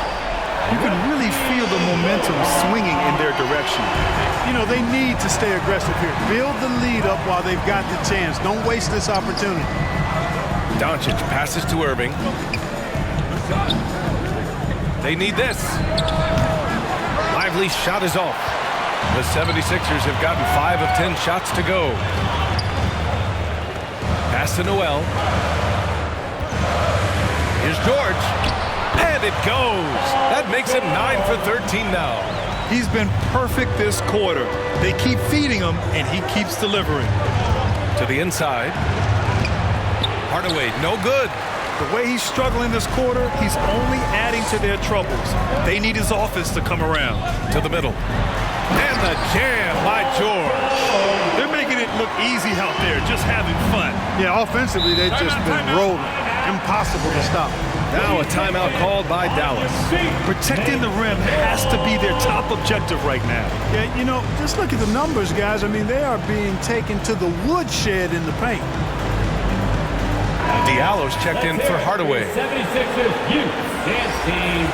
You can really feel the momentum swinging in their direction. You know, they need to stay aggressive here. Build the lead up while they've got the chance. Don't waste this opportunity. Doncic passes to Irving. They need this. Lively's shot is off. The 76ers have gotten 5 of 10 shots to go. Pass to Noel. Here's George. And it goes. That makes him 9 for 13 now. He's been perfect this quarter. They keep feeding him, and he keeps delivering. To the inside. Hardaway, no good. The way he's struggling this quarter, he's only adding to their troubles. They need his offense to come around. To the middle. And the jam by George. They're making it look easy out there, just having fun. Yeah, offensively, they've just been rolling. Impossible to stop. Now a timeout called by Dallas. Protecting the rim has to be their top objective right now. Yeah, you know, just look at the numbers, guys. I mean, they are being taken to the woodshed in the paint. Diallo's checked in for Hardaway. 76ers youth dance team.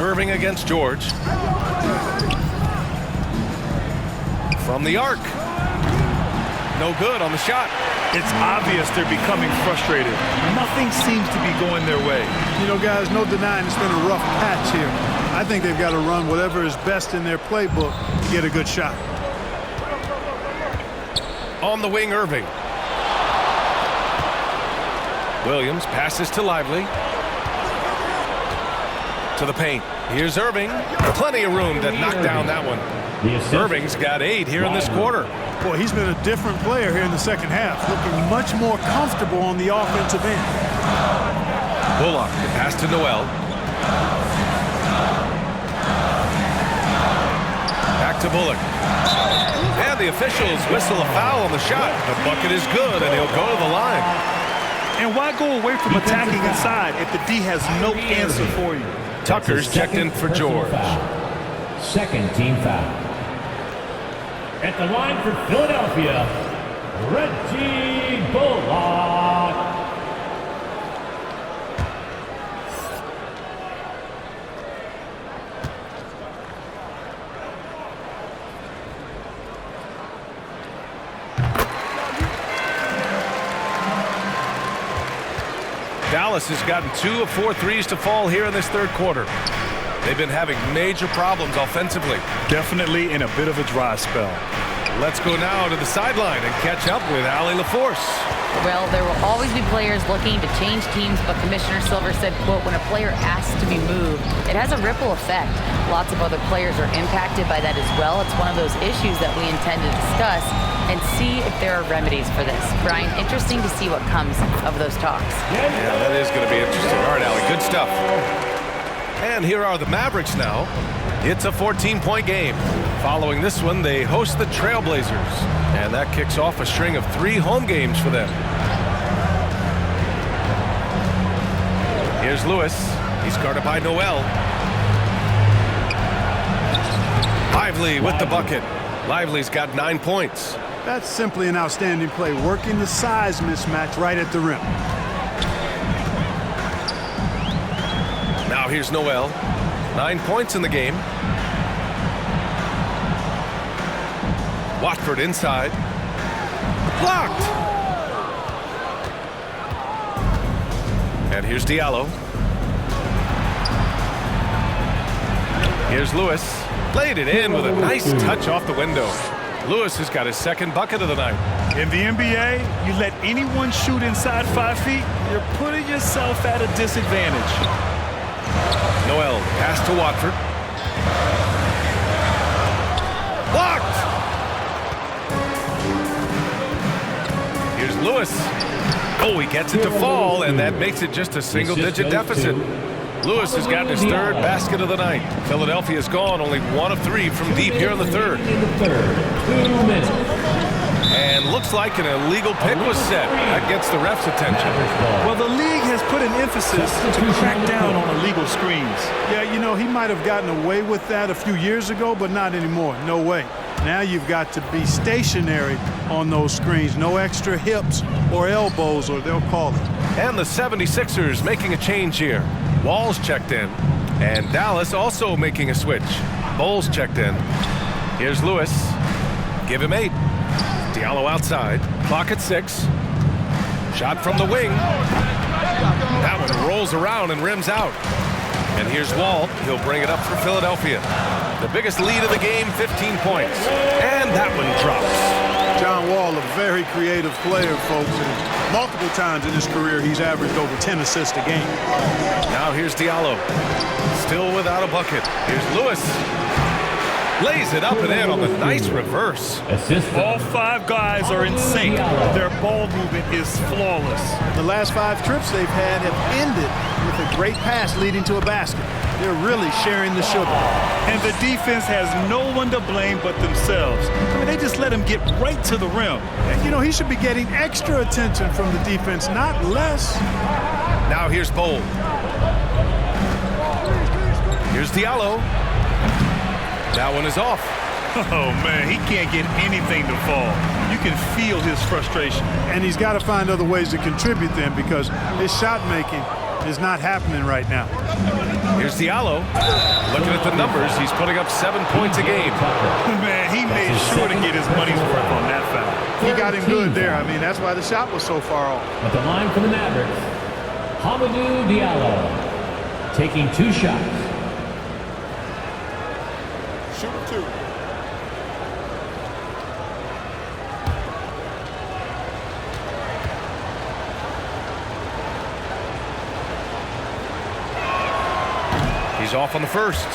Irving against George. From the arc. No good on the shot. It's obvious they're becoming frustrated. Nothing seems to be going their way. You know, guys, no denying it's been a rough patch here. I think they've got to run whatever is best in their playbook to get a good shot. On the wing, Irving. Williams passes to Lively. To the paint. Here's Irving. Plenty of room to knock down that one. Irving's got 8 here in this quarter. Boy, he's been a different player here in the second half, looking much more comfortable on the offensive end. Bullock, the pass to Noel. Back to Bullock. And the officials whistle a foul on the shot. The bucket is good, and he'll go to the line. And why go away from attacking inside if the D has no answer for you? Tucker's checked in for George. Second team foul. At the line for Philadelphia, Reggie Bullock. Dallas has gotten 2 of 4 threes to fall here in this third quarter. They've been having major problems offensively. Definitely in a bit of a dry spell. Let's go now to the sideline and catch up with Allie LaForce. Well, there will always be players looking to change teams, but Commissioner Silver said, quote, when a player asks to be moved, it has a ripple effect. Lots of other players are impacted by that as well. It's one of those issues that we intend to discuss and see if there are remedies for this. Brian, interesting to see what comes of those talks. Yeah, that is going to be interesting. All right, Allie, good stuff. And here are the Mavericks now. It's a 14-point game. Following this one, they host the Trailblazers. And that kicks off a string of 3 home games for them. Here's Lewis. He's guarded by Noel. Lively with the bucket. Lively's got 9 points. That's simply an outstanding play, working the size mismatch right at the rim. Now Now here's Noel. 9 points in the game. Watford inside. Blocked! And here's Diallo. Here's Lewis. Played it in with a nice touch off the window. Lewis has got his second bucket of the night. In the NBA, you let anyone shoot inside 5 feet, you're putting yourself at a disadvantage. Noel, pass to Watford. Blocked! Here's Lewis. Oh, he gets it to fall, and that makes it just a single-digit deficit. Lewis has gotten his third basket of the night. Philadelphia's gone only 1 of 3 from deep here in the third. 2 minutes. And looks like an illegal pick was set. That gets the ref's attention. Well, the league has put an emphasis to crack down on illegal screens. Yeah, you know, he might have gotten away with that a few years ago, but not anymore. No way. Now you've got to be stationary on those screens. No extra hips or elbows, or they'll call it. And the 76ers making a change here. Wall's checked in. And Dallas also making a switch. Bowles checked in. Here's Lewis. Give him 8. Diallo outside. Clock at 6. Shot from the wing. That one rolls around and rims out. And here's Wall. He'll bring it up for Philadelphia. The biggest lead of the game, 15 points. And that one drops. John Wall, a very creative player, folks. And multiple times in his career, he's averaged over 10 assists a game. Now here's Diallo. Still without a bucket. Here's Lewis. Lays it up and in on the nice reverse. All 5 guys are in sync. Their ball movement is flawless. The last 5 trips they've had have ended with a great pass leading to a basket. They're really sharing the sugar. And the defense has no one to blame but themselves. I mean, they just let him get right to the rim. And, you know, he should be getting extra attention from the defense, not less. Now here's Bowl. Here's Diallo. That one is off. Oh, man, he can't get anything to fall. You can feel his frustration. And he's got to find other ways to contribute then, because his shot making is not happening right now. Here's Diallo. Looking at the numbers, he's putting up 7 points a game. Man, he made sure to get his money's worth on that foul. He got him good there. I mean, that's why the shot was so far off. At the line for the Mavericks, Hamidou Diallo taking 2 shots. Shoot 2. He's off on the first.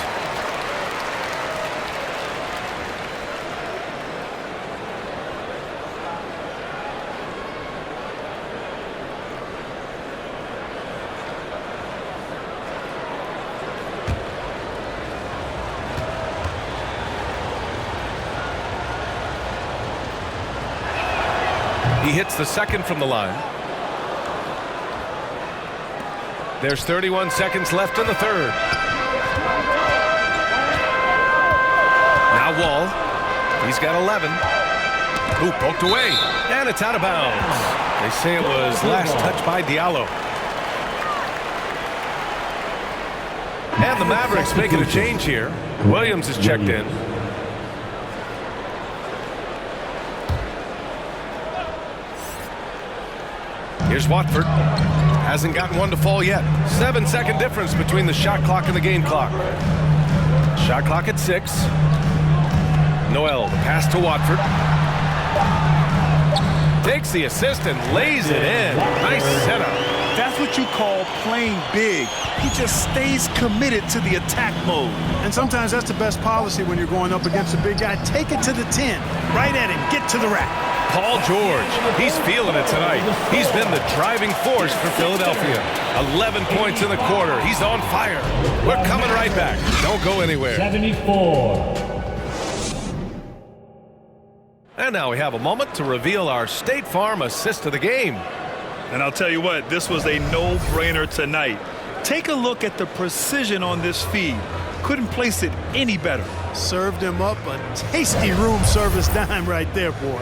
He hits the second from the line. There's 31 seconds left in the third. Now Wall. He's got 11. Ooh, poked away. And it's out of bounds. They say it was last touched by Diallo. And the Mavericks making a change here. Williams is checked in. Here's Watford. Hasn't gotten one to fall yet. 7-second difference between the shot clock and the game clock. Shot clock at 6. Noel, the pass to Watford. Takes the assist and lays it in. Nice setup. That's what you call playing big. He just stays committed to the attack mode. And sometimes that's the best policy when you're going up against a big guy. Take it to the 10. Right at him. Get to the rack. Paul George, he's feeling it tonight. He's been the driving force for Philadelphia. 11 points in the quarter. He's on fire. We're coming right back. Don't go anywhere. 74. And now we have a moment to reveal our State Farm assist of the game. And I'll tell you what, this was a no-brainer tonight. Take a look at the precision on this feed. Couldn't place it any better. Served him up a tasty room service dime right there, boy.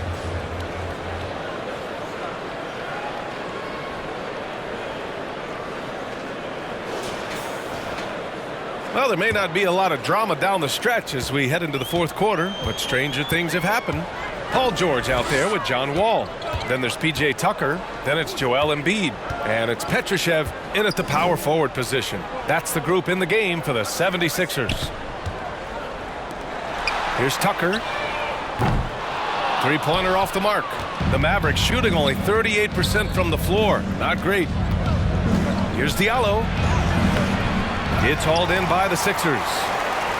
Well, there may not be a lot of drama down the stretch as we head into the fourth quarter, but stranger things have happened. Paul George out there with John Wall. Then there's P.J. Tucker. Then it's Joel Embiid. And it's Petrushev in at the power forward position. That's the group in the game for the 76ers. Here's Tucker. Three-pointer off the mark. The Mavericks shooting only 38% from the floor. Not great. Here's Diallo. It's hauled in by the Sixers.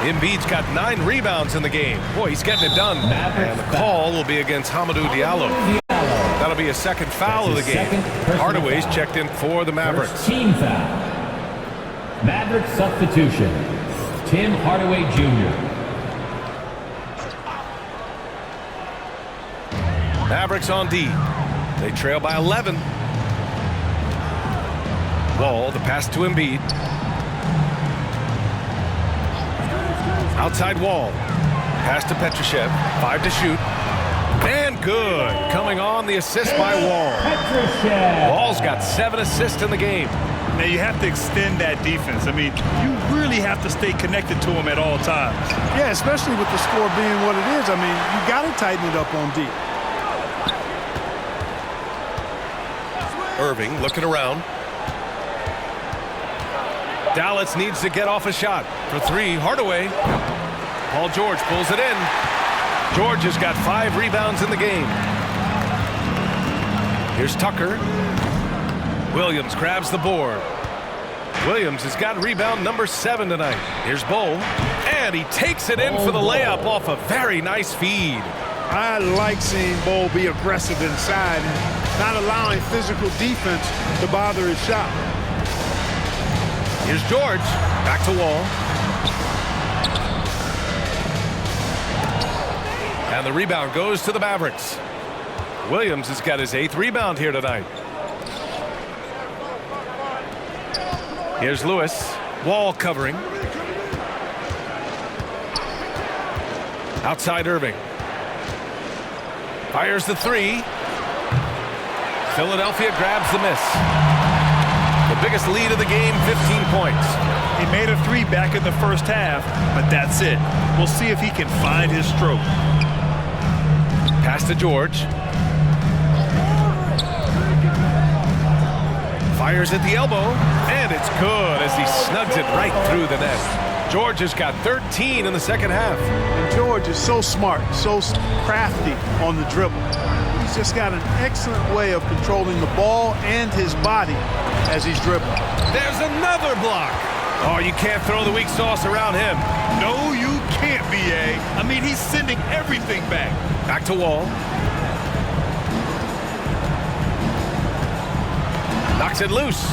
Embiid's got 9 rebounds in the game. Boy, he's getting it done. And the call will be against Hamidou Diallo. That'll be a second foul of the game. Hardaway's checked in for the Mavericks. Team foul. Mavericks substitution. Tim Hardaway Jr. Mavericks on D. They trail by 11. Wall, the pass to Embiid. Outside Wall. Pass to Petrushev. 5 to shoot. And good. Coming on the assist by Wall. Wall's got 7 assists in the game. Now you have to extend that defense. I mean, you really have to stay connected to him at all times. Yeah, especially with the score being what it is. I mean, you got to tighten it up on D. Irving looking around. Dallas needs to get off a shot. For 3, Hardaway. Paul George pulls it in. George has got 5 rebounds in the game. Here's Tucker. Williams grabs the board. Williams has got rebound number 7 tonight. Here's Bull. And he takes it in for the layup off a very nice feed. I like seeing Bull be aggressive inside and not allowing physical defense to bother his shot. Here's George. Back to Wall. And the rebound goes to the Mavericks. Williams has got his 8th rebound here tonight. Here's Lewis. Wall covering. Outside Irving. Fires the 3. Philadelphia grabs the miss. The biggest lead of the game, 15 points. He made a 3 back in the first half, but that's it. We'll see if he can find his stroke. Pass to George. Fires at the elbow, and it's good as he snugs it right through the net. George has got 13 in the second half. And George is so smart, so crafty on the dribble. He's just got an excellent way of controlling the ball and his body as he's dribbling. There's another block. Oh, you can't throw the weak sauce around him. No, you can't, B.A. I mean, he's sending everything back. Back to Wall. Knocks it loose.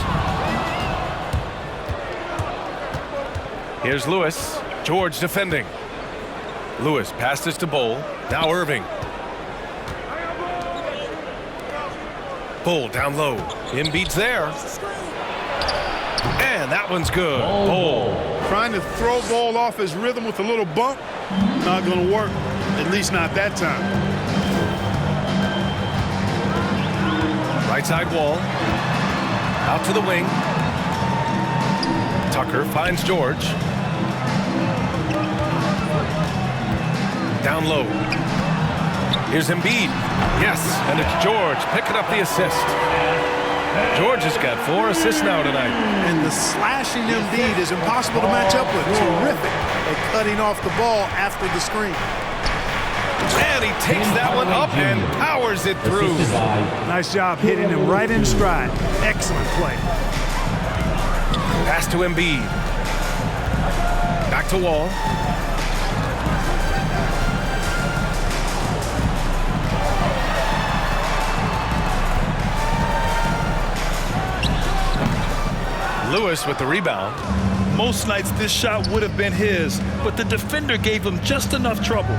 Here's Lewis. George defending. Lewis passes to Bull. Now Irving. Bull down low. Embiid's there. And that one's good. Bull. Trying to throw Ball off his rhythm with a little bump. Not going to work. At least not that time. Right side Wall. Out to the wing. Tucker finds George. Down low. Here's Embiid. Yes, and it's George picking up the assist. George has got 4 assists now tonight. And the slashing Embiid is impossible to match up with. Terrific at cutting off the ball after the screen. And he takes that one up and powers it through. Nice job hitting him right in stride. Excellent play. Pass to Embiid. Back to Wall. Lewis with the rebound. Most nights this shot would have been his, but the defender gave him just enough trouble.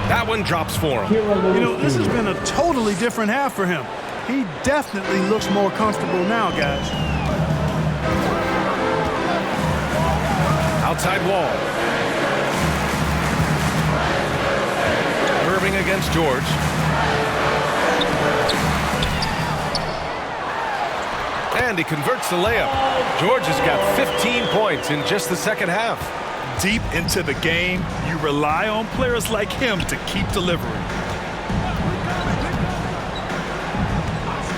That one drops for him. You know, this has been a totally different half for him. He definitely looks more comfortable now, guys. Outside Wall. Irving against George. And he converts the layup. Georgia's got 15 points in just the second half. Deep into the game, you rely on players like him to keep delivering.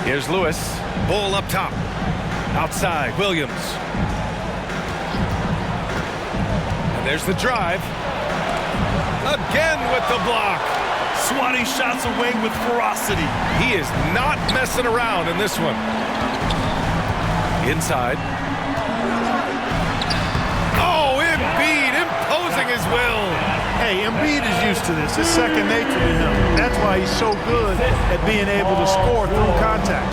Here's Lewis. Bull up top. Outside, Williams. And there's the drive. Again with the block. Swatting shots away with ferocity. He is not messing around in this one. Inside. Oh, Embiid imposing his will. Hey, Embiid is used to this. It's second nature to him. That's why he's so good at being able to score through contact.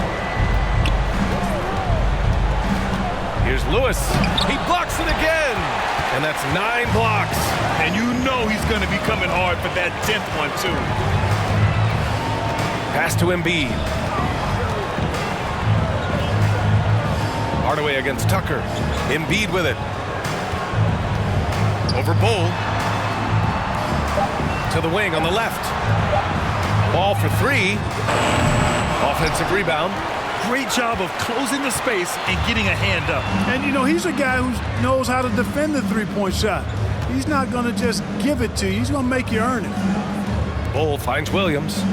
Here's Lewis. He blocks it again. And that's 9 blocks. And you know he's going to be coming hard for that 10th one, too. Pass to Embiid. Hardaway against Tucker. Embiid with it. Over Bull. To the wing on the left. Ball for 3. Offensive rebound. Great job of closing the space and getting a hand up. And, you know, he's a guy who knows how to defend the three-point shot. He's not going to just give it to you. He's going to make you earn it. Bull finds Williams.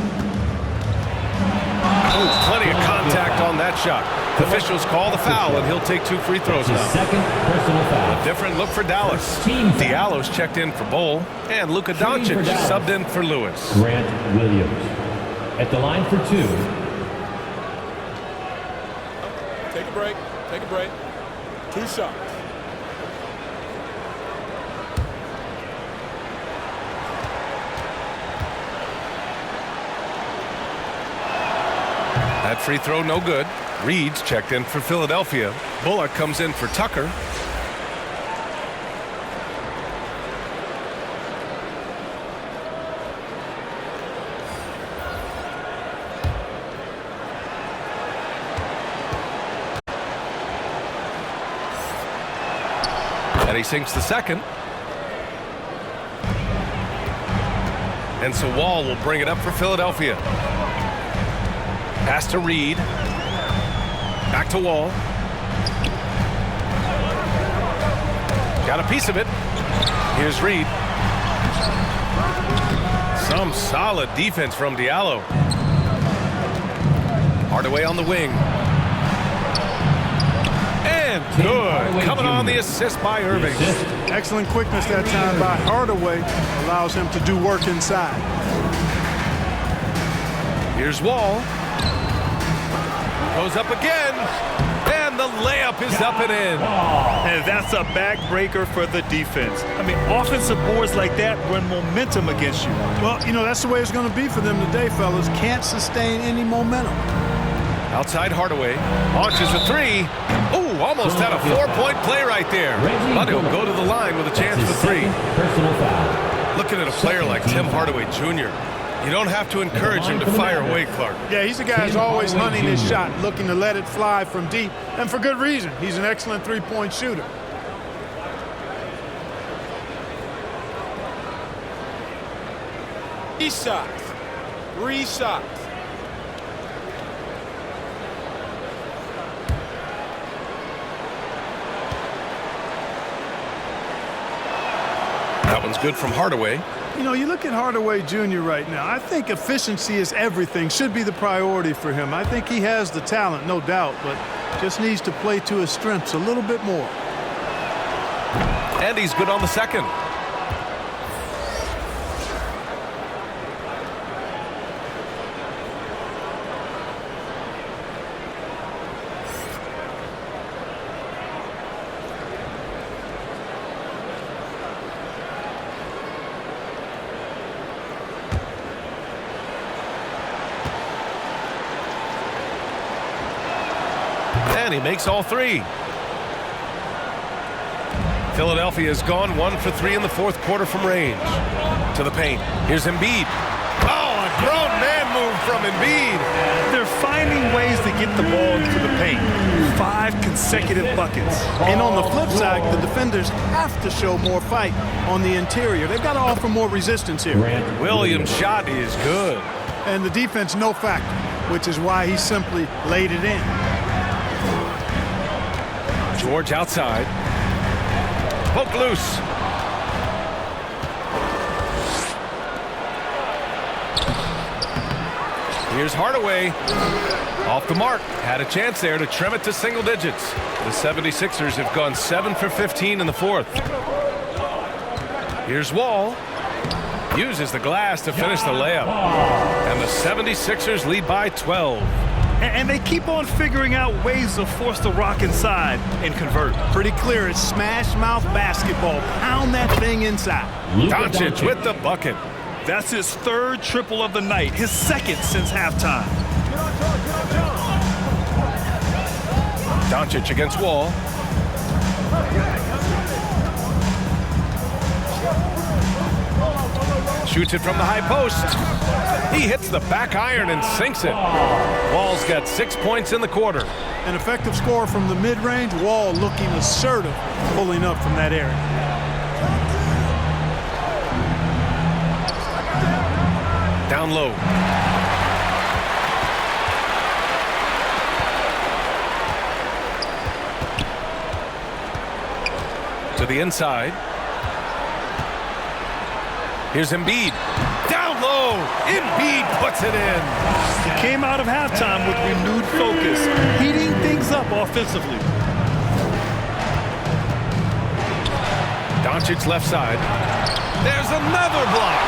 Oh, plenty of contact on that shot. Officials call the foul, and he'll take 2 free throws now. Second personal foul. A different look for Dallas. Diallo's checked in for Bull, and Luka Doncic subbed in for Lewis. Grant Williams at the line for 2. Take a break. Take a break. 2 shots. That free throw no good. Reed's checked in for Philadelphia. Bullock comes in for Tucker. And he sinks the second. And so Wall will bring it up for Philadelphia. Pass to Reed. Back to Wall. Got a piece of it. Here's Reed. Some solid defense from Diallo. Hardaway on the wing. And good. Coming on the assist by Irving. Excellent quickness that time by Hardaway. Allows him to do work inside. Here's Wall. Goes up again. And the layup is up and in. And that's a backbreaker for the defense. I mean, offensive boards like that run momentum against you. Well, you know, that's the way it's going to be for them today, fellas. Can't sustain any momentum. Outside Hardaway. Launches a 3. Oh, almost had a 4-point play right there. But he'll go to the line with a chance for 3. Looking at a player like Tim Hardaway Jr., you don't have to encourage him to fire away, Clark. Yeah, he's a guy who's always hunting his shot, looking to let it fly from deep, and for good reason. He's an excellent three-point shooter. Three shots. 3 shots. That one's good from Hardaway. You know, you look at Hardaway Jr. right now. I think efficiency is everything, should be the priority for him. I think he has the talent, no doubt, but just needs to play to his strengths a little bit more. And he's good on the second. And he makes all 3. Philadelphia has gone 1 for 3 in the fourth quarter from range. To the paint. Here's Embiid. Oh, a grown man move from Embiid. They're finding ways to get the ball to the paint. 5 consecutive buckets. And on the flip side, the defenders have to show more fight on the interior. They've got to offer more resistance here. Williams' shot is good. And the defense, no factor, which is why he simply laid it in. George outside. Poke loose. Here's Hardaway. Off the mark. Had a chance there to trim it to single digits. The 76ers have gone 7 for 15 in the fourth. Here's Wall. Uses the glass to finish the layup. And the 76ers lead by 12. And they keep on figuring out ways to force the rock inside and convert. Pretty clear. It's smash mouth basketball. Pound that thing inside. Doncic with the bucket. That's his third triple of the night, his second since halftime. Doncic against Wall. Shoots it from the high post. He hits the back iron and sinks it. Wall's got 6 points in the quarter. An effective score from the mid-range. Wall looking assertive, pulling up from that area. Down low. To the inside. Here's Embiid. Down low. Embiid puts it in. He came out of halftime with renewed focus, heating things up offensively. Doncic left side. There's another block.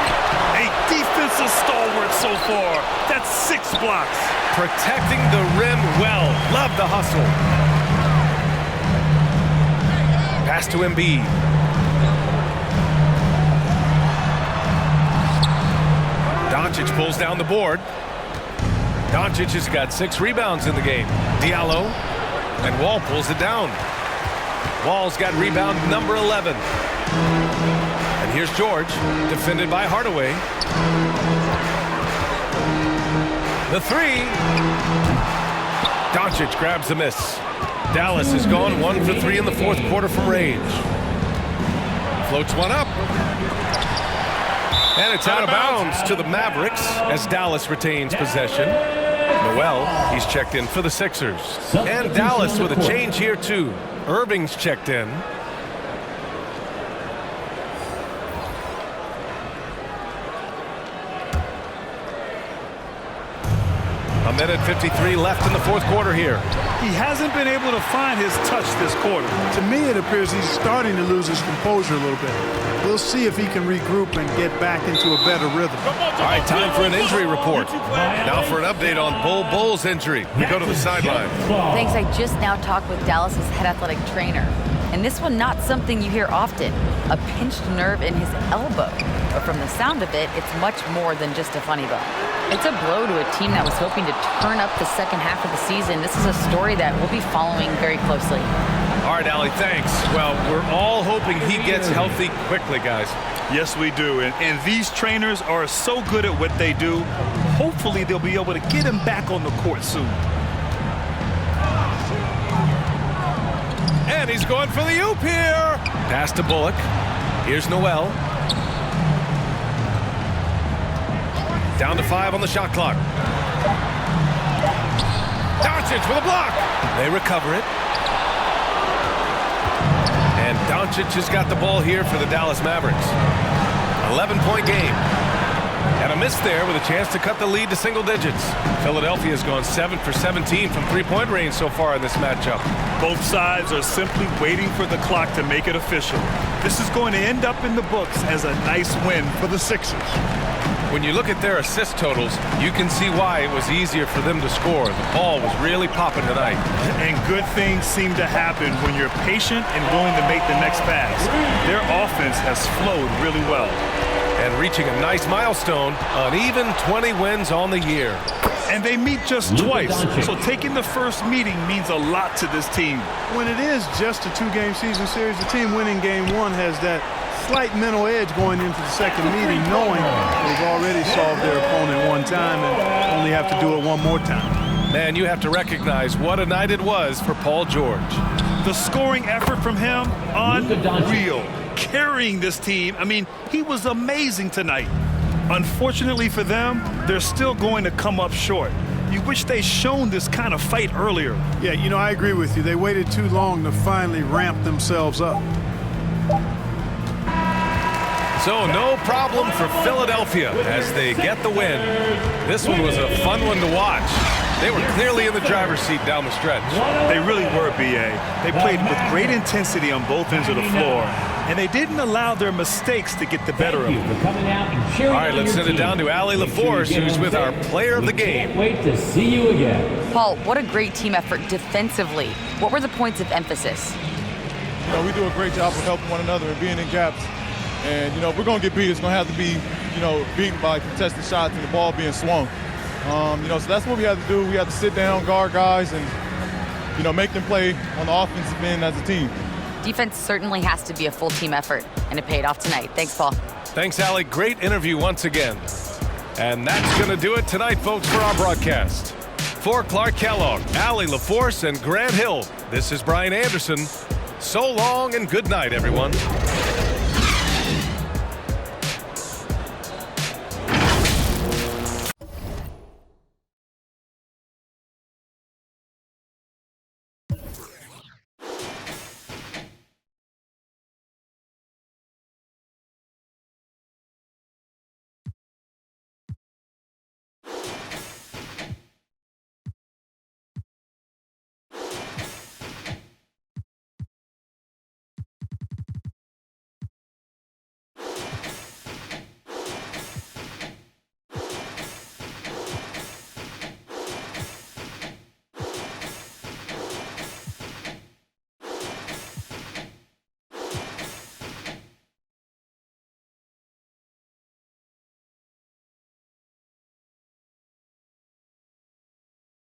A defensive stalwart so far. That's 6 blocks. Protecting the rim well. Love the hustle. Pass to Embiid. Doncic pulls down the board. Doncic has got 6 rebounds in the game. Diallo and Wall pulls it down. Wall's got rebound number 11. And here's George, defended by Hardaway. The 3. Doncic grabs the miss. Dallas has gone 1 for 3 in the fourth quarter from range. Floats one up. And it's out of bounds to the Mavericks as Dallas retains possession. Noel, he's checked in for the Sixers. And Dallas with a change here too. Irving's checked in. A minute 53 left in the fourth quarter here. He hasn't been able to find his touch this quarter. To me, it appears he's starting to lose his composure a little bit. We'll see if he can regroup and get back into a better rhythm. All right, time for an injury report. Now for an update on Bull's injury. We go to the sideline. Thanks. I just now talked with Dallas's head athletic trainer. And this one, not something you hear often. A pinched nerve in his elbow. But from the sound of it, it's much more than just a funny bone. It's a blow to a team that was hoping to turn up the second half of the season. This is a story that we'll be following very closely. All right, Allie, thanks. Well, we're all hoping he gets healthy quickly, guys. Yes, we do. And these trainers are so good at what they do. Hopefully, they'll be able to get him back on the court soon. And he's going for the oop here. Pass to Bullock. Here's Noel. Down to 5 on the shot clock. Doncic with a block. They recover it. And Doncic has got the ball here for the Dallas Mavericks. 11-point game. And a miss there with a chance to cut the lead to single digits. Philadelphia has gone 7 for 17 from three-point range so far in this matchup. Both sides are simply waiting for the clock to make it official. This is going to end up in the books as a nice win for the Sixers. When you look at their assist totals, you can see why it was easier for them to score. The ball was really popping tonight. And good things seem to happen when you're patient and willing to make the next pass. Their offense has flowed really well. And reaching a nice milestone, an even 20 wins on the year. And they meet just twice, so taking the first meeting means a lot to this team. When it is just a 2-game season series, the team winning game 1 has that slight mental edge going into the second meeting, knowing they've already solved their opponent one time and only have to do it one more time. Man, you have to recognize what a night it was for Paul George. The scoring effort from him, unreal. Carrying this team, I mean, he was amazing tonight. Unfortunately for them, they're still going to come up short. You wish they shown this kind of fight earlier. Yeah, you know, I agree with you. They waited too long to finally ramp themselves up. So no problem for Philadelphia as they get the win. This one was a fun one to watch. They were clearly in the driver's seat down the stretch. They really were, B.A. They played with great intensity on both ends of the floor, and they didn't allow their mistakes to get the better of them. All right, let's send it down to Allie LaForce, who's with our player of the game. Can't wait to see you again. Paul, what a great team effort defensively. What were the points of emphasis? You know, we do a great job of helping one another and being in gaps. And, you know, if we're going to get beat, it's going to have to be, you know, beaten by contested shots and the ball being swung. You know, so that's what we have to do. We have to sit down, guard guys, and, you know, make them play on the offensive end as a team. Defense certainly has to be a full team effort, and it paid off tonight. Thanks, Paul. Thanks, Allie. Great interview once again. And that's going to do it tonight, folks, for our broadcast. For Clark Kellogg, Allie LaForce, and Grant Hill, this is Brian Anderson. So long and good night, everyone.